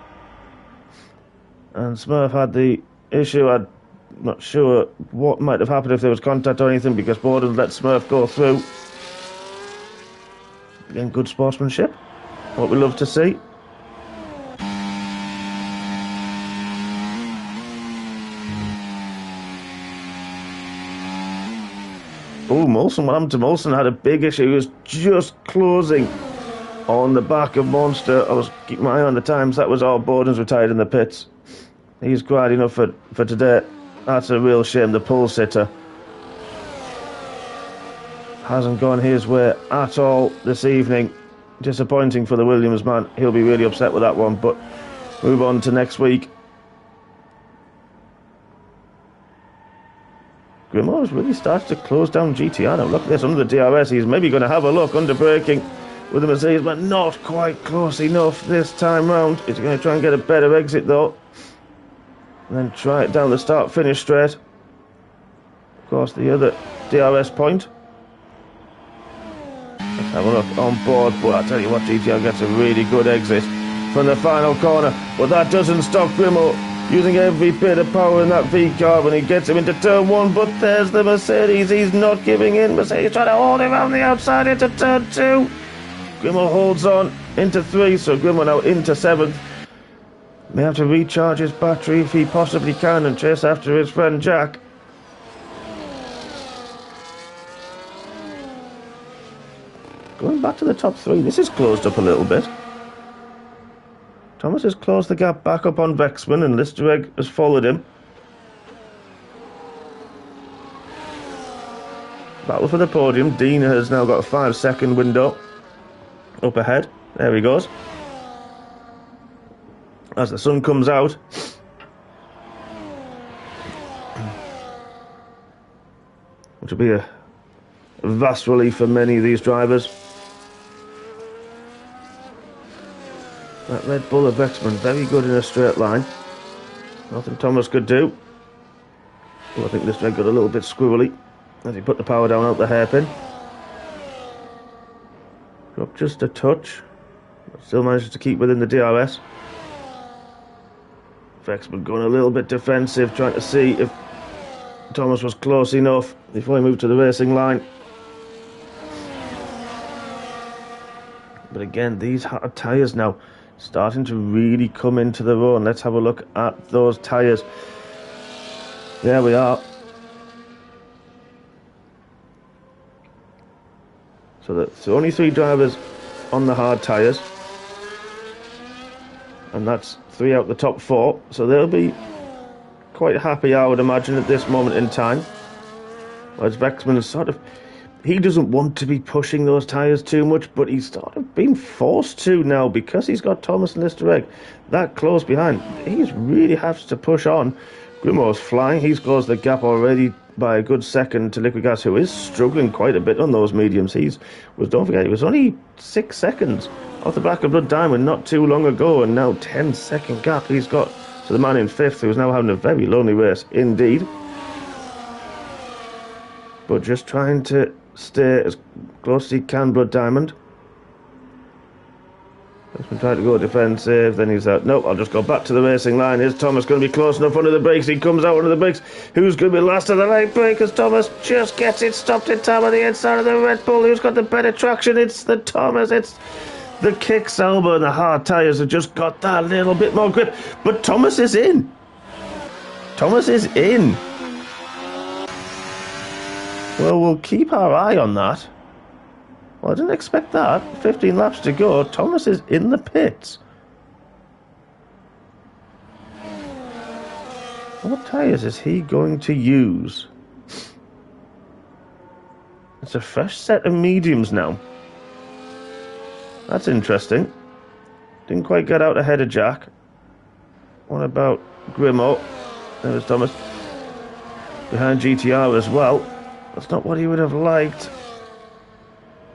S1: And Smurf had the issue. I'm not sure what might have happened if there was contact or anything because Borden let Smurf go through. Again, good sportsmanship. What we love to see. Oh, Molson, what happened to Molson? Had a big issue. He was just closing on the back of Monster. I was keeping my eye on the times. That was all. Borden's retired in the pits. He's quite enough for today. That's a real shame. The pole sitter hasn't gone his way at all this evening. Disappointing for the Williams man. He'll be really upset with that one, but move on to next week. Grimoire's really started to close down GTR now. Look at this, under the DRS. He's maybe going to have a look under braking with the Mercedes, but not quite close enough this time round. He's going to try and get a better exit though. And then try it down the start-finish straight. Of course, the other DRS point. Let's have a look on board. But I tell you what, GTR gets a really good exit from the final corner. But that doesn't stop Grimoire using every bit of power in that V-car when he gets him into turn 1. But there's the Mercedes. He's not giving in. Mercedes trying to hold him on the outside into turn 2. Grimoire holds on into 3. So Grimoire now into 7th. May have to recharge his battery if he possibly can and chase after his friend Jack. Going back to the top 3, this is closed up a little bit. Thomas has closed the gap back up on Vexman and Listaegg has followed him. Battle for the podium. Dean has now got a 5-second window up ahead. There he goes. As the sun comes out, which will be a vast relief for many of these drivers. That Red Bull of Vexman, very good in a straight line. Nothing Thomas could do. Well, I think this leg got a little bit squirrely as he put the power down out the hairpin. Dropped just a touch, but still manages to keep within the DRS. Vexman going a little bit defensive, trying to see if Thomas was close enough before he moved to the racing line. But again, these hard tyres now starting to really come into their own. Let's have a look at those tyres. There we are. So that's only 3 drivers on the hard tyres. And that's 3 out the top 4. So they'll be quite happy, I would imagine, at this moment in time. Whereas Vexman is sort of... He doesn't want to be pushing those tyres too much, but he's sort of been forced to now because he's got Thomas and Listaegg that close behind. He really has to push on. Grimoire's flying. He's closed the gap already by a good second to Liquid Gas, who is struggling quite a bit on those mediums. Don't forget, he was only 6 seconds off the back of Blood Diamond not too long ago, and now 10-second gap he's got to the man in 5th, who's now having a very lonely race indeed. But just trying to stay as close as he can, Blood Diamond. He's been trying to go defensive, then he's out. Nope, I'll just go back to the racing line. Is Thomas going to be close enough under the brakes? He comes out under the brakes. Who's going to be last of the light brake as Thomas just gets it stopped in time on the inside of the Red Bull? Who's got the better traction? It's the Thomas. It's the kicks elbow and the hard tyres have just got that little bit more grip. But Thomas is in. Thomas is in. Well, we'll keep our eye on that. Well, I didn't expect that. 15 laps to go. Thomas is in the pits. What tyres is he going to use? It's a fresh set of mediums now. That's interesting. Didn't quite get out ahead of Jack. What about Grimoire? There's Thomas. Behind GTR as well. That's not what he would have liked.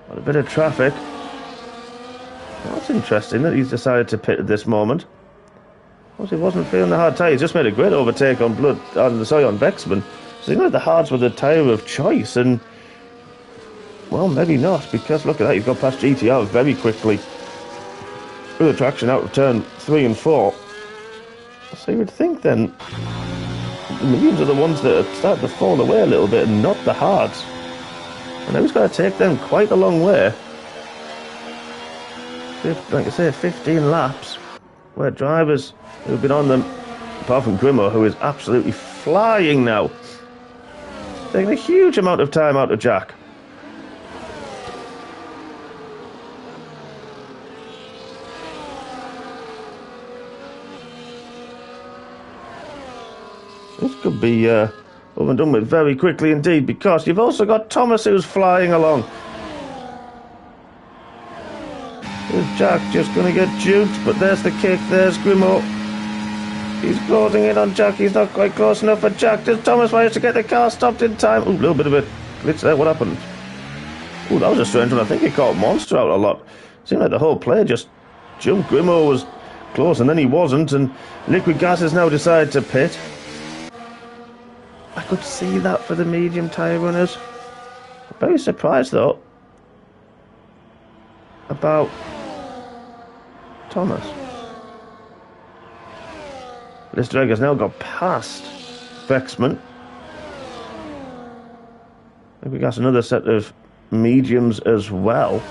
S1: Got a bit of traffic. Well, that's interesting that he's decided to pit at this moment. Of course, he wasn't feeling the hard tyre. He's just made a great overtake on on Vexman. So he know the hards were the tyre of choice, and well, maybe not, because look at that, he's got past GTR very quickly. With the traction out of turn 3 and 4. So you would think then the mediums are the ones that are starting to fall away a little bit and not the hards. And now he's got to take them quite a long way. Like I say, 15 laps where drivers who've been on them, apart from Grimoire, who is absolutely flying now, taking a huge amount of time out of Jack. This could be over and done with very quickly indeed, because you've also got Thomas who's flying along. Is Jack just going to get juked? But there's the kick, there's Grimo. He's closing in on Jack, he's not quite close enough for Jack. Does Thomas manage to get the car stopped in time? Ooh, a little bit of a glitch there, what happened? Ooh, that was a strange one. I think he caught Monster out a lot. Seemed like the whole play just jumped. Grimo was close and then he wasn't, and Liquid Gas has now decided to pit. I could see that for the medium tyre runners. I'm very surprised though about Thomas. Listaegg has now got past Vexman. Liquid Gas another set of mediums as well.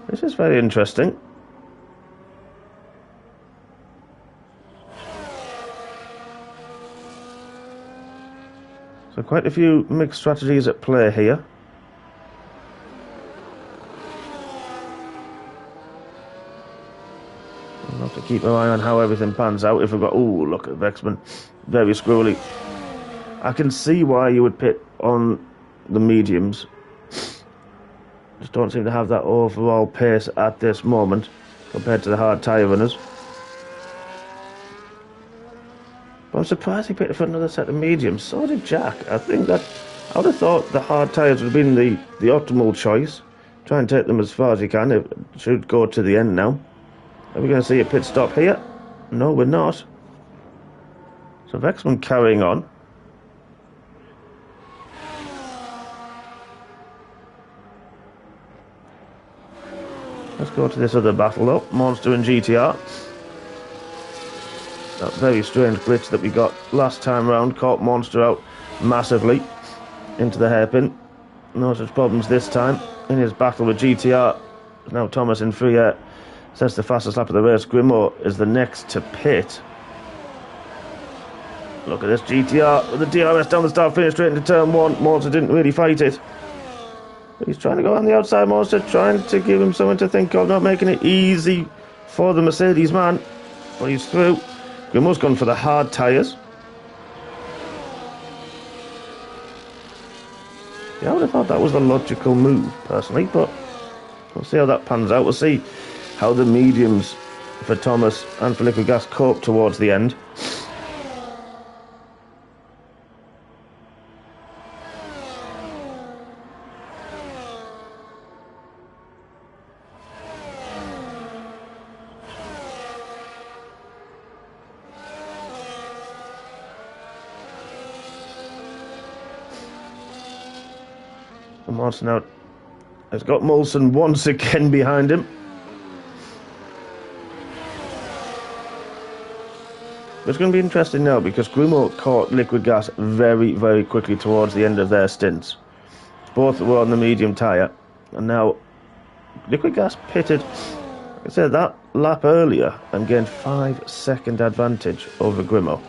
S1: This is very interesting. So quite a few mixed strategies at play here. We'll have to keep an eye on how everything pans out. If we've got, ooh, look at Vexman, very squirrely. I can see why you would pit on the mediums. Just don't seem to have that overall pace at this moment compared to the hard tyre runners. But I'm surprised he picked for another set of mediums. So did Jack. I think that I would have thought the hard tyres would have been the optimal choice. Try and take them as far as you can. It should go to the end now. Are we going to see a pit stop here? No, we're not. So Vexman carrying on. Let's go to this other battle though. Monster and GTR. That very strange glitch that we got last time round caught Monster out massively into the hairpin. No such problems this time. In his battle with GTR, now Thomas in free air sets the fastest lap of the race. Grimo is the next to pit. Look at this GTR with the DRS down the start finish straight into turn one. Monster didn't really fight it. But he's trying to go on the outside, Monster, trying to give him something to think of, not making it easy for the Mercedes man. But he's through. Grimo's gone for the hard tyres. Yeah, I would have thought that was the logical move, personally, but we'll see how that pans out. We'll see how the mediums for Thomas and for Liquid Gas cope towards the end. And Monster now has got Molson once again behind him. It's going to be interesting now because Grimo caught Liquid Gas very, very quickly towards the end of their stints. Both were on the medium tyre. And now Liquid Gas pitted, like I said, that lap earlier and gained 5-second advantage over Grimo.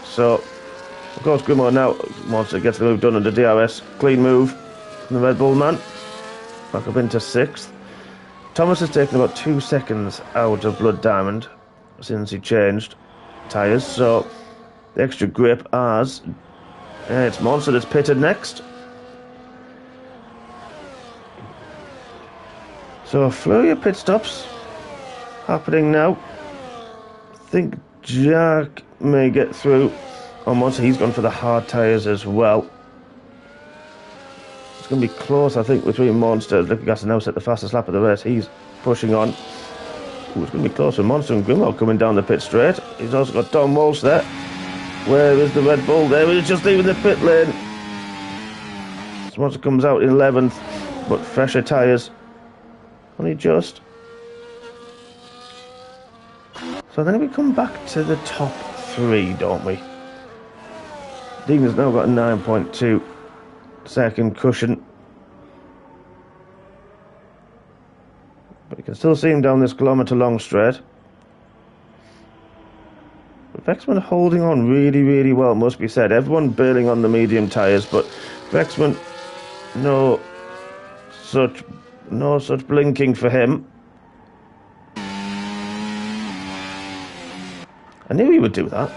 S1: So, of course, Grimo now, Monster gets the move done under DRS. Clean move. The Red Bull man back up into 6th. Thomas has taken about 2 seconds out of Blood Diamond since he changed tyres, so the extra grip as it's Monster that's pitted next. So a flurry of pit stops happening now. I think Jack may get through on Monster. He's gone for the hard tyres as well. It's going to be close, I think, between Monster. Liquid Gas has now set the fastest lap of the race. He's pushing on. Ooh, it's going to be close with Monster and Grimo coming down the pit straight. He's also got Tom Walsh there. Where is the Red Bull? There he's just leaving the pit lane. So Monster comes out in 11th, but fresher tyres. Only just. So then we come back to the top 3, don't we? Deegan's now got a 9.2 second cushion. But you can still see him down this kilometre long straight. But Vexman holding on really, really well, must be said. Everyone bailing on the medium tyres, but Vexman, no such blinking for him. I knew he would do that.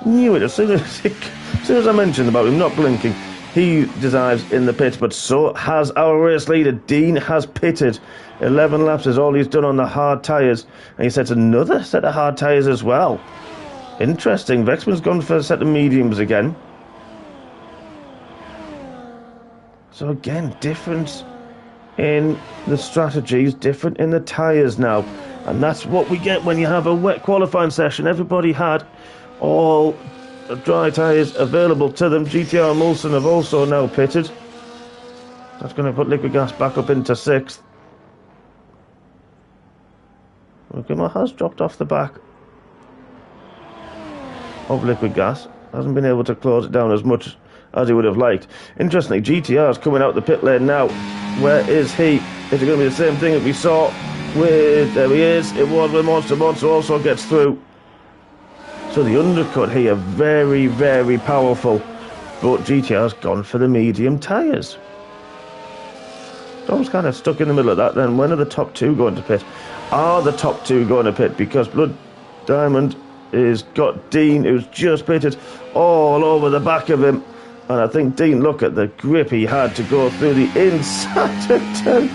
S1: knew it. As soon as I mentioned about him not blinking, he dives in the pit. But so has our race leader. Dean has pitted. 11 laps is all he's done on the hard tyres. And he sets another set of hard tyres as well. Interesting. Vexman's gone for a set of mediums again. So again, difference in the strategies, different in the tyres now. And that's what we get when you have a wet qualifying session. Everybody had all the dry tyres available to them. GTR and Molson have also now pitted. That's going to put Liquid Gas back up into 6th. Grimmer has dropped off the back of Liquid Gas. Hasn't been able to close it down as much as he would have liked. Interestingly, GTR's coming out the pit lane now. Where is he? Is it going to be the same thing that we saw with... There he is. It was with Monster. Monster also gets through. So the undercut here, very, very powerful. But GTR's gone for the medium tyres. Dom's kind of stuck in the middle of that then. When are the top two going to pit? Are the top two going to pit? Because Blood Diamond has got Dean, who's just pitted, all over the back of him. And I think Dean, look at the grip he had to go through the inside turn.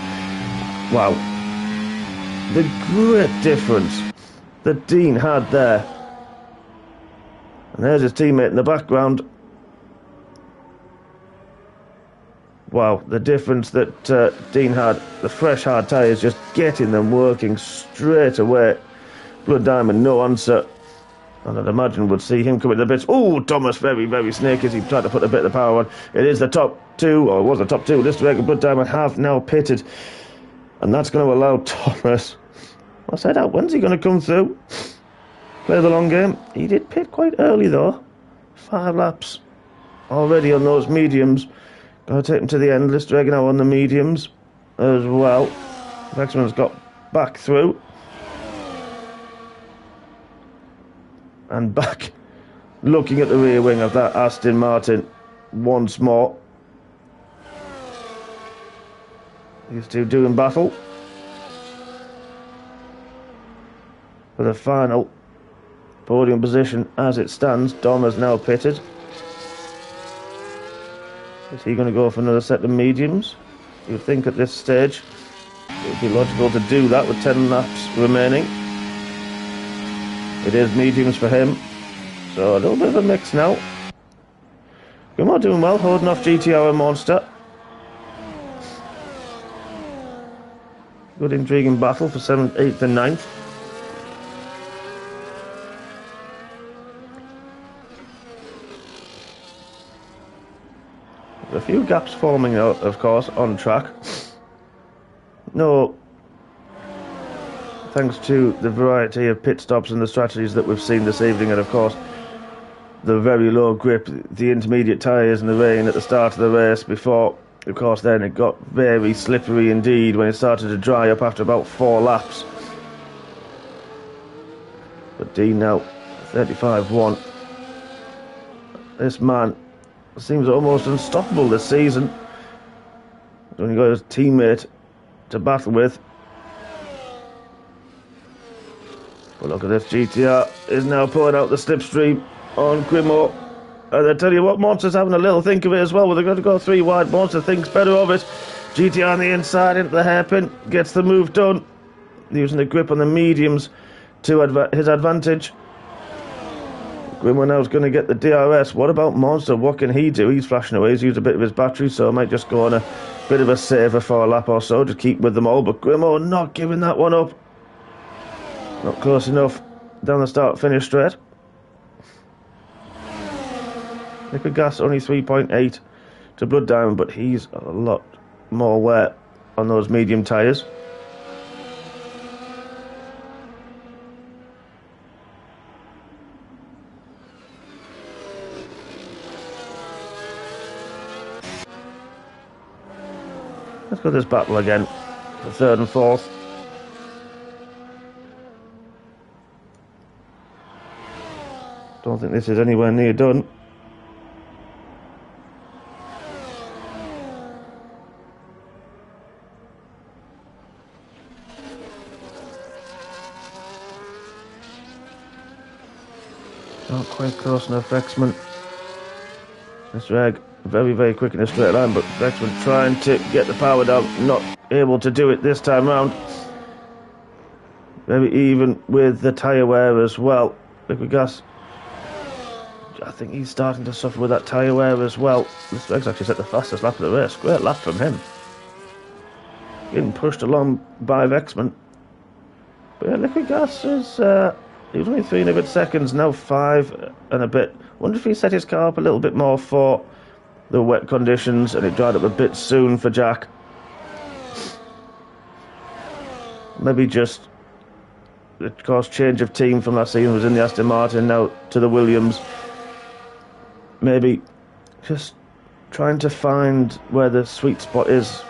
S1: Wow. The grip difference that Dean had there. And there's his teammate in the background. Wow, the difference that Dean had, the fresh hard tyres, just getting them working straight away. Blood Diamond, no answer. And I'd imagine would see him coming to the bits. Oh, Thomas, very, very snaky as he tried to put a bit of power on. It is the top two, or it was the top two. Listaegg and Blood Diamond have now pitted. And that's going to allow Thomas. I said, when's he going to come through? Play the long game. He did pit quite early, though. 5 laps already on those mediums. Going to take him to the end. Listaegg now on the mediums as well. Vexman's got back through. And back looking at the rear wing of that Aston Martin once more. These two doing battle for the final podium position as it stands. Dom has now pitted. Is he going to go for another set of mediums? You'd think at this stage it would be logical to do that with 10 laps remaining. It is mediums for him. So a little bit of a mix now. Grimmer doing well, holding off GTR and Monster. Good intriguing battle for 7th, 8th and 9th. A few gaps forming out, of course, on track. No, thanks to the variety of pit stops and the strategies that we've seen this evening, and of course the very low grip, the intermediate tyres and the rain at the start of the race before, of course, then it got very slippery indeed when it started to dry up after about 4 laps. But Dean now 35-1. This man seems almost unstoppable this season. He's only got his teammate to battle with. But look at this, GTR is now pulling out the slipstream on Grimmer. And I tell you what, Monster's having a little think of it as well. Well, they're going to go 3 wide. Monster thinks better of it. GTR on the inside into the hairpin, gets the move done. Using the grip on the mediums to his advantage. Grimmer now is going to get the DRS. What about Monster? What can he do? He's flashing away. He's used a bit of his battery, so I might just go on a bit of a saver for a lap or so to keep with them all. But Grimmer not giving that one up. Not close enough down the start-finish straight. Liquid Gas only 3.8 to Blood Diamond, but he's a lot more wet on those medium tyres. Let's go this battle again for 3rd and 4th. Don't think this is anywhere near done. Not quite close enough, Vexman. Listaegg very, very quick in a straight line, but Vexman trying to get the power down, not able to do it this time round. Very even with the tyre wear as well. Liquid gas, I think he's starting to suffer with that tyre wear as well. Listaegg's actually set the fastest lap of the race. Great lap from him. Getting pushed along by Vexman. But yeah, Liquid gas is... he was only 3 and a bit seconds, now 5 and a bit. Wonder if he set his car up a little bit more for the wet conditions and it dried up a bit soon for Jack. Maybe just, of course, change of team from last season, was in the Aston Martin, now to the Williams. Maybe just trying to find where the sweet spot is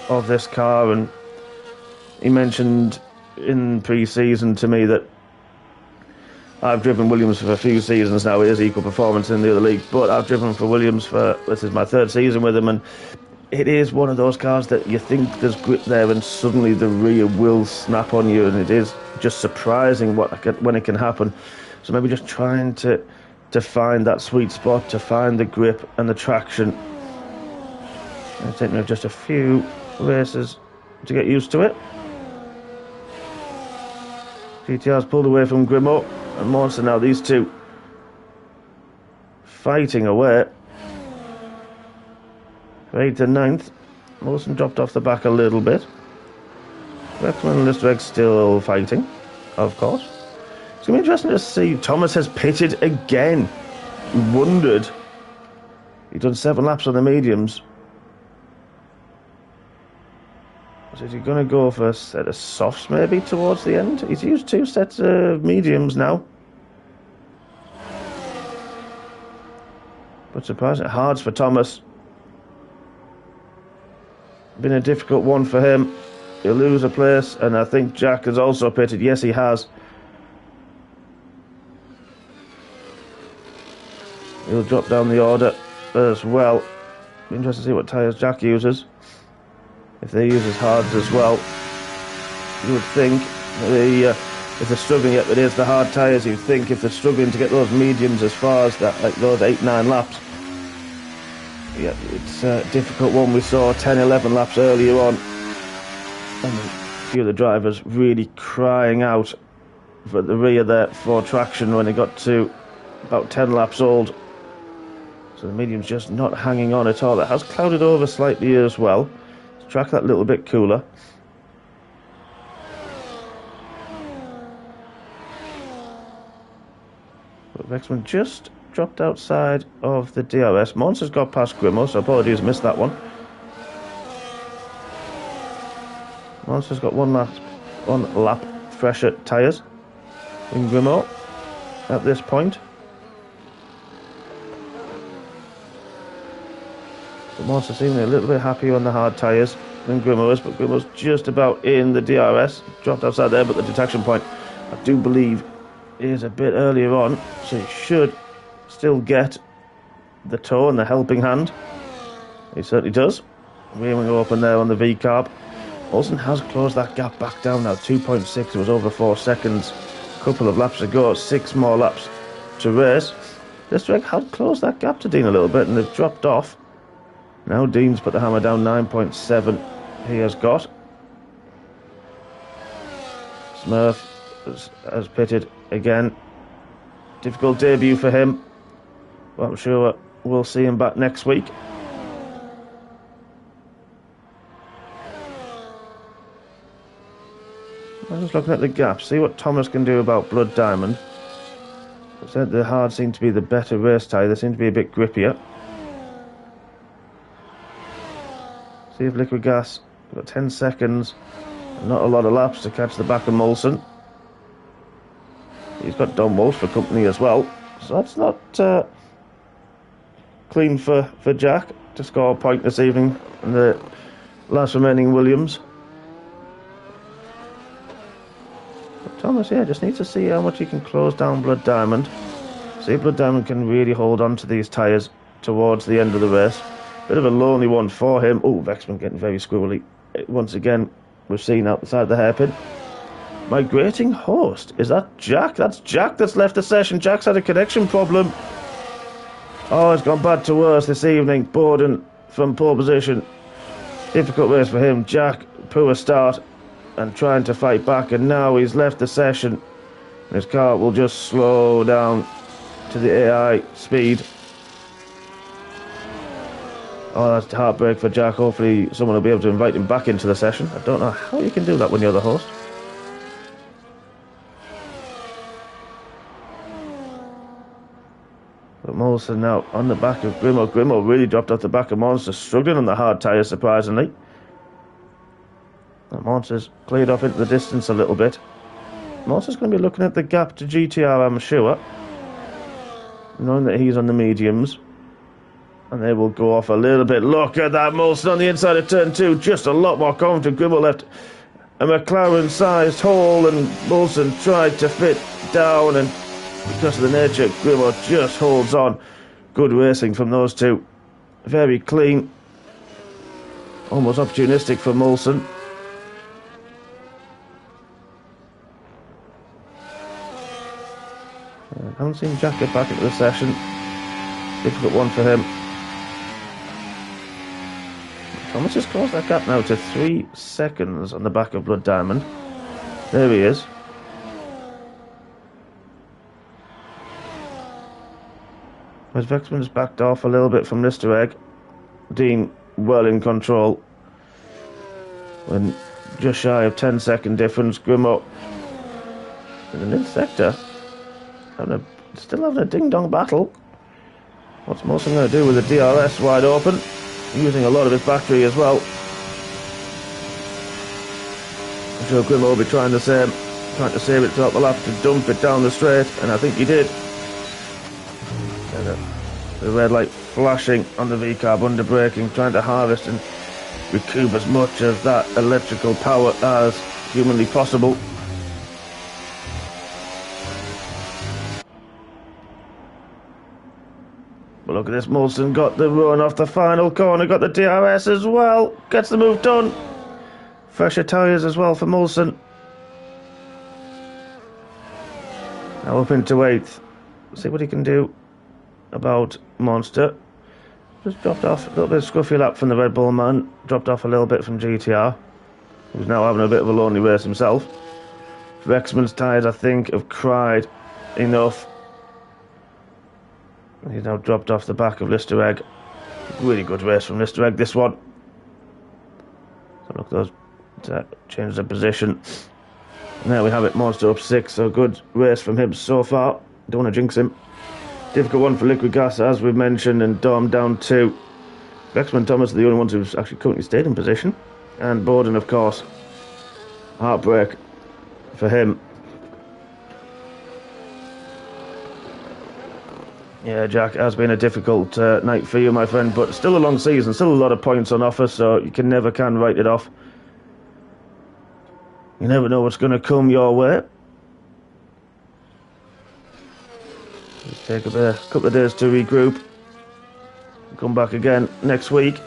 S1: of this car. And he mentioned in pre-season to me that I've driven Williams for a few seasons now. It is equal performance in the other league, but I've driven for Williams for, this is my 3rd season with him, and it is one of those cars that you think there's grip there and suddenly the rear will snap on you, and it is just surprising when it can happen. So maybe just trying to find that sweet spot, to find the grip and the traction. It'll take me just a few races to get used to it. GTR's pulled away from Grimaud and Monster now, these two fighting away. 8th and 9th. Mawson dropped off the back a little bit. Vexman and Listaegg still fighting, of course. It's going to be interesting to see. Thomas has pitted again. We wondered. He's done 7 laps on the mediums. So is he going to go for a set of softs maybe towards the end? He's used 2 sets of mediums now. But surprisingly, hards for Thomas. Been a difficult one for him. He'll lose a place, and I think Jack has also pitted. Yes, he has. He'll drop down the order as well. Be interested to see what tyres Jack uses. If they use his hards as well, you would think if they're struggling, yet it is the hard tyres. You'd think if they're struggling to get those mediums as far as that, like those 8-9 laps. Yeah, it's a difficult one. We saw 10-11 laps earlier on, and a few of the drivers really crying out for the rear there for traction when it got to about 10 laps old. So the medium's just not hanging on at all. It has clouded over slightly as well. Track that little bit cooler. But Vexman just dropped outside of the DRS. Monster's got past Grimaud, so apologies, missed that one. Monster's got one lap fresher tyres in Grimaud at this point. Monster seemingly a little bit happier on the hard tyres than Grimaud is, but Grimaud's just about in the DRS. Dropped outside there, but the detection point, I do believe, is a bit earlier on, so he should still get the toe and the helping hand. He certainly does. Rear wing open there on the V-carb. Olsen has closed that gap back down now, 2.6. It was over 4 seconds a couple of laps ago. 6 more laps to race. Listaegg had closed that gap to Dean a little bit, and they've dropped off. Now Dean's put the hammer down, 9.7 he has got. Smurf has pitted again. Difficult debut for him, but I'm sure we'll see him back next week. I'm just looking at the gap, see what Thomas can do about Blood Diamond. I said the hard seemed to be the better race tyre, they seem to be a bit grippier. See if Liquid Gas, got 10 seconds, not a lot of laps to catch the back of Molson. He's got Don Walsh for company as well, so that's not clean for Jack to score a point this evening in the last remaining Williams. But Thomas, yeah, just needs to see how much he can close down Blood Diamond. See if Blood Diamond can really hold on to these tyres towards the end of the race. Bit of a lonely one for him. Oh, Vexman getting very squirrely. Once again, we've seen out the side of the hairpin. migrating host. Is that Jack? That's Jack that's left the session. Jack's had a connection problem. Oh, it's gone bad to worse this evening. Borden from pole position. Difficult race for him. Jack, poor start and trying to fight back, and now he's left the session. His car will just slow down to the AI speed. Oh, that's heartbreak for Jack. Hopefully someone will be able to invite him back into the session. I don't know how you can do that when you're the host. But Molson now on the back of Grimmo. Grimmo really dropped off the back of Monster, struggling on the hard tyres, surprisingly. And Monster's cleared off into the distance a little bit. Monster's going to be looking at the gap to GTR, I'm sure, knowing that he's on the mediums. And they will go off a little bit. Look at that, Molson on the inside of turn 2, just a lot more confident. Grimmo left a McLaren-sized hole, and Molson tried to fit down, and because of the nature, Grimmo just holds on. Good racing from those two. Very clean. Almost opportunistic for Molson. I haven't seen Jack get back into the session. Difficult one for him. Thomas has closed that gap now to 3 seconds on the back of Blood Diamond. There he is. As Vexman's backed off a little bit from Listaegg. Dean well in control. When just shy of 10-second difference. Grimmo in the mid-sector. Still having a ding-dong battle. What's Molson going to do with the DRS wide open? Using a lot of his battery as well. I'm sure Grimmo will be trying the same. Trying to save it throughout the lap to dump it down the straight. And I think he did. And the red light flashing on the V-carb under braking. Trying to harvest and recoup as much of that electrical power as humanly possible. But look at this, Molson got the run off the final corner, got the DRS as well, gets the move done. Fresher tyres as well for Molson. Now up into 8th. See what he can do about Monster. Just dropped off a little bit of scruffy lap from the Red Bull man, dropped off a little bit from GTR, who's now having a bit of a lonely race himself. Vexman's tyres, I think, have cried enough. He's now dropped off the back of Listaegg. Really good race from Listaegg, this one. So look, those changes of position. And there we have it, Monster up 6. So good race from him so far. Don't want to jinx him. Difficult one for Liquid Gas, as we've mentioned, and Dom down 2. Vexman Thomas are the only ones who've actually currently stayed in position. And Borden, of course. Heartbreak for him. Yeah, Jack, it has been a difficult night for you, my friend, but still a long season, still a lot of points on offer, so you never can write it off. You never know what's going to come your way. Just take a couple of days to regroup. Come back again next week.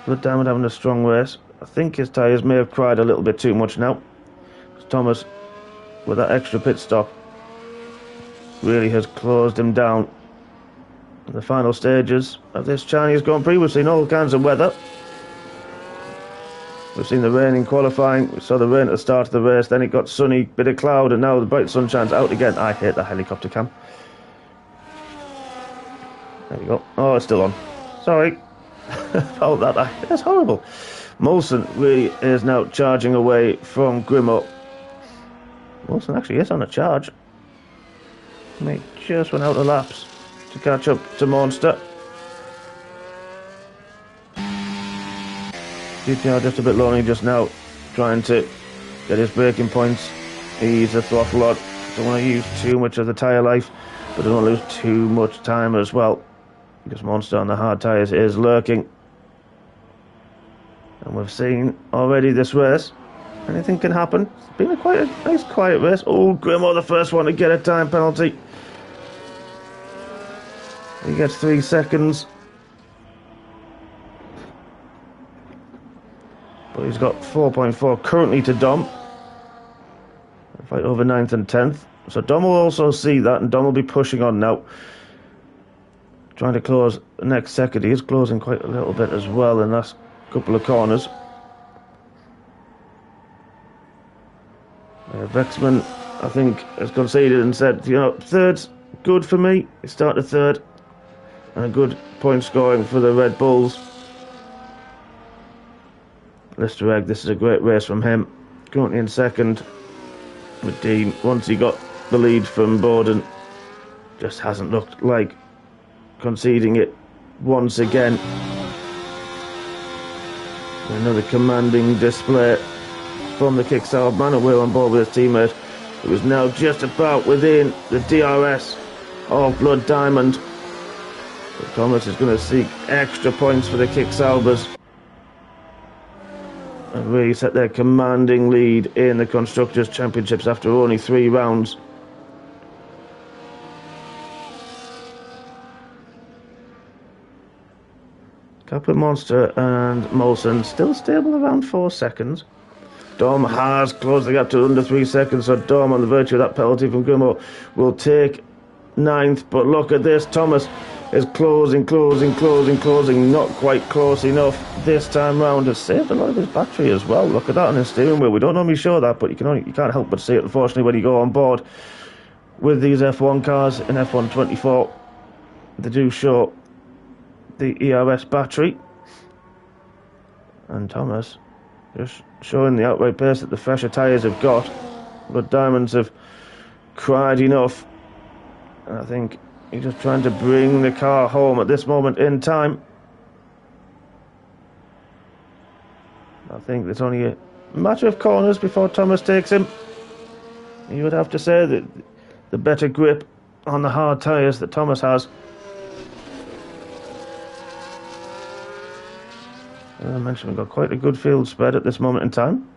S1: Blood Diamond having a strong race. I think his tyres may have cried a little bit too much now. Thomas, with that extra pit stop, really has closed him down. In the final stages of this Chinese Grand Prix, we've seen all kinds of weather. We've seen the rain in qualifying, we saw the rain at the start of the race, then it got sunny, bit of cloud, and now the bright sunshine's out again. I hate the helicopter cam. There we go. Oh, it's still on. Sorry. About that. That's horrible. Molson really is now charging away from Grimmo. Molson actually is on a charge. He just went out of laps to catch up to Monster. GTR just a bit lonely just now, trying to get his braking points, ease the throttle on. Don't want to use too much of the tyre life, but don't want to lose too much time as well, because Monster on the hard tyres is lurking. And we've seen already this race, anything can happen. It's been quite a nice quiet race. Oh, Grimmo, the first one to get a time penalty. He gets 3 seconds. But he's got 4.4 currently to Dom. Fight over 9th and 10th. So Dom will also see that, and Dom will be pushing on now. Trying to close the next second. He is closing quite a little bit as well in the last couple of corners. Vexman, I think, has conceded and said, you know, third's good for me. He started third. And a good point scoring for the Red Bulls. Listaegg, this is a great race from him. Currently in second. With Dean, once he got the lead from Borden, just hasn't looked like conceding it once again. Another commanding display from the kick-salve man, away on board with his teammate, who is now just about within the DRS of Blood Diamond. But Thomas is going to seek extra points for the kick-salvers and really set their commanding lead in the Constructors' Championships after only 3 rounds. Kaplan Monster and Molson still stable around 4 seconds. Dom has closed the gap to under 3 seconds, so Dom, on the virtue of that penalty from Grimmo, will take 9th. But look at this, Thomas is closing, not quite close enough this time round. Has saved a lot of his battery as well. Look at that on his steering wheel. We don't normally show that, but you can't help but see it, unfortunately, when you go on board with these F1 cars in F1 24. They do show the ERS battery, and Thomas just showing the outright pace that the fresher tyres have got. But Diamonds have cried enough, and I think he's just trying to bring the car home at this moment in time. I think it's only a matter of corners before Thomas takes him. You would have to say that the better grip on the hard tyres that Thomas has. As I mentioned, we've got quite a good field spread at this moment in time.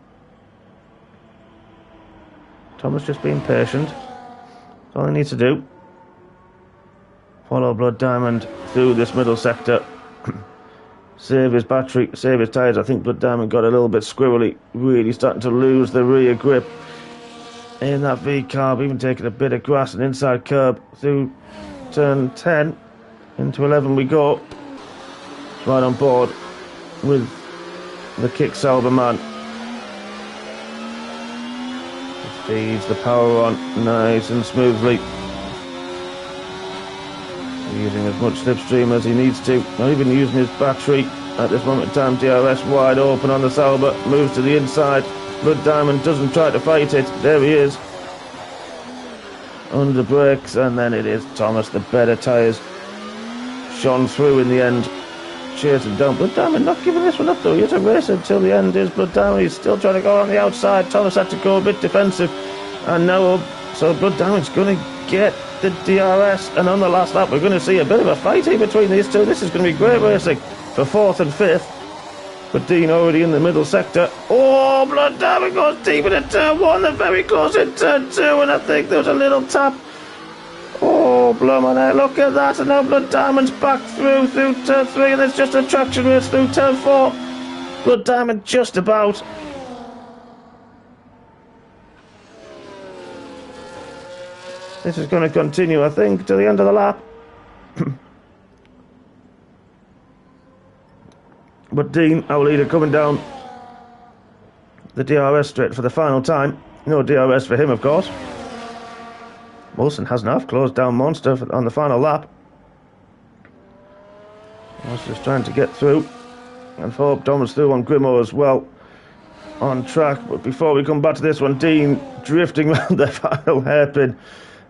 S1: Thomas just being patient. That's all he needs to do. Follow Blood Diamond through this middle sector. Save his battery, save his tyres. I think Blood Diamond got a little bit squirrely, really starting to lose the rear grip in that V-carb, even taking a bit of grass and inside curb through turn 10. Into 11 we go. Right on board with the kick-salver man. Feeds the power on nice and smoothly. Using as much slipstream as he needs to, not even using his battery at this moment in time. DRS wide open on the Sauber, moves to the inside. Blood Diamond doesn't try to fight it. There he is, under the brakes, and then it is Thomas. The better tyres shone through in the end, chasing down. Blood Diamond not giving this one up though. He had to race until the end. Is Blood Diamond? He's still trying to go on the outside. Thomas had to go a bit defensive, and now so Blood Diamond's going to get the DRS, and on the last lap we're going to see a bit of a fight here between these two. This is going to be great racing for 4th and 5th. But Dean already in the middle sector. Oh, Blood Diamond goes deep into turn 1, they're very close in turn 2, and I think there was a little tap. Oh, Blummer, look at that, and now Blood Diamond's back through turn 3, and there's just a traction race through turn 4. Blood Diamond just about. This is going to continue, I think, to the end of the lap. But Dean, our leader, coming down the DRS straight for the final time. No DRS for him, of course. Wilson hasn't half closed down Monster on the final lap. Monster's trying to get through, and Thorpe Thomas through on Grimmo as well on track. But before we come back to this one, Dean drifting around the final hairpin.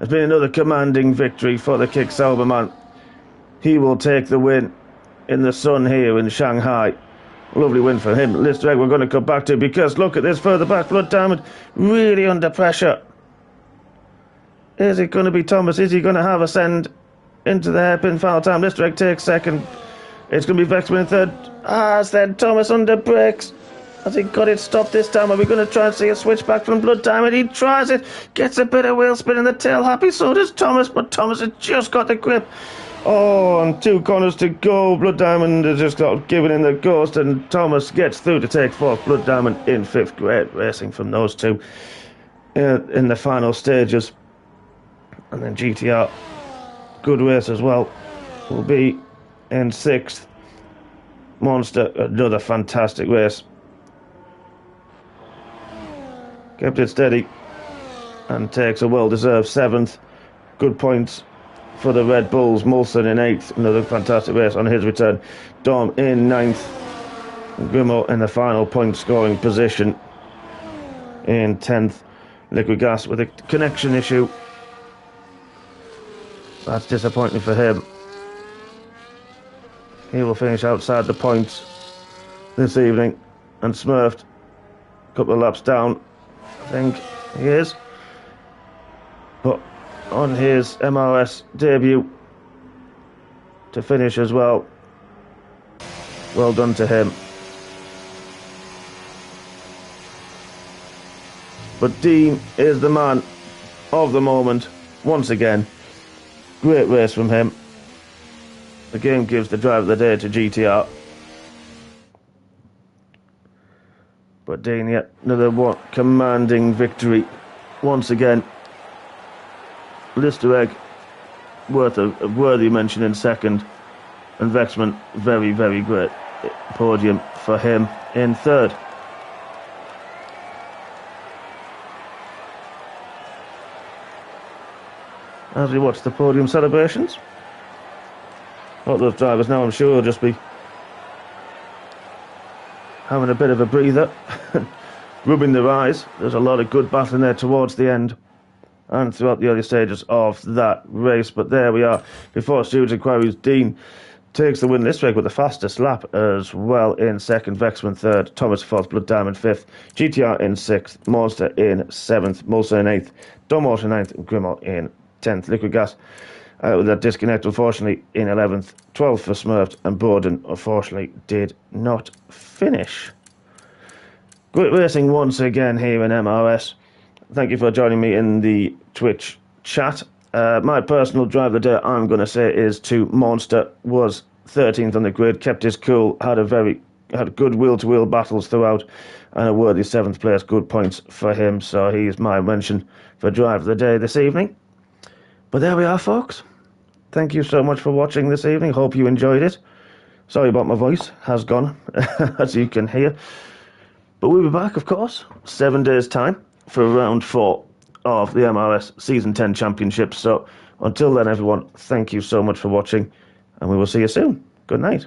S1: Has been another commanding victory for the kick-salver man. He will take the win in the sun here in Shanghai. Lovely win for him. Listaegg we're going to come back to, because look at this further back. Blood Diamond really under pressure. Is it going to be Thomas? Is he going to have a send into the hairpin final time? Listaegg takes second. It's going to be Vexman in third. It's then Thomas under brakes. Has he got it stopped this time? Are we going to try and see a switch back from Blood Diamond? He tries it, gets a bit of wheel spin in the tail. Happy, so does Thomas, but Thomas has just got the grip Oh, and 2 corners to go. Blood Diamond has just got given in the ghost, and Thomas gets through to take 4th. Blood Diamond in 5th. Great racing from those two in the final stages. And then GTR, good race as well, will be in 6th. Monster, another fantastic race. Kept it steady and takes a well-deserved 7th. Good points for the Red Bulls. Molson in 8th, another fantastic race on his return. Dom in 9th. Grimo in the final point scoring position in 10th. Liquid Gas with a connection issue. That's disappointing for him. He will finish outside the points this evening. And Smurfed, a couple of laps down, I think he is. But on his MRS debut to finish as well. Well done to him. But Dean is the man of the moment once again. Great race from him. The game gives the drive of the day to GTR. But Dean, yet another commanding victory once again. Listaegg, worthy mention in 2nd, and Vexman, very, very great podium for him in 3rd. As we watch the podium celebrations, a lot of those drivers now, I'm sure, will just be having a bit of a breather, rubbing their eyes. There's a lot of good battling there towards the end and throughout the early stages of that race. But there we are. Before stewards' inquiries, Dean takes the win this week with the fastest lap as well in 2nd, Vexman 3rd, Thomas 4th, Blood Diamond 5th, GTR in 6th, Monster in 7th, Molson in 8th, Domwater in 9th, and Grimo in 10th. Liquid Gas with that disconnect, unfortunately, in 11th, 12th for Smurfed, and Borden, unfortunately, did not finish. Great racing once again here in MRS. Thank you for joining me in the Twitch chat. My personal drive of the day, I'm going to say, is to Monster. Was 13th on the grid, kept his cool, had good wheel-to-wheel battles throughout, and a worthy 7th place. Good points for him, so he's my mention for drive of the day this evening. But there we are, folks. Thank you so much for watching this evening. Hope you enjoyed it. Sorry about my voice, has gone, as you can hear. But we'll be back, of course, 7 days' time for round 4 of the MRS Season 10 Championships. So until then, everyone, thank you so much for watching, and we will see you soon. Good night.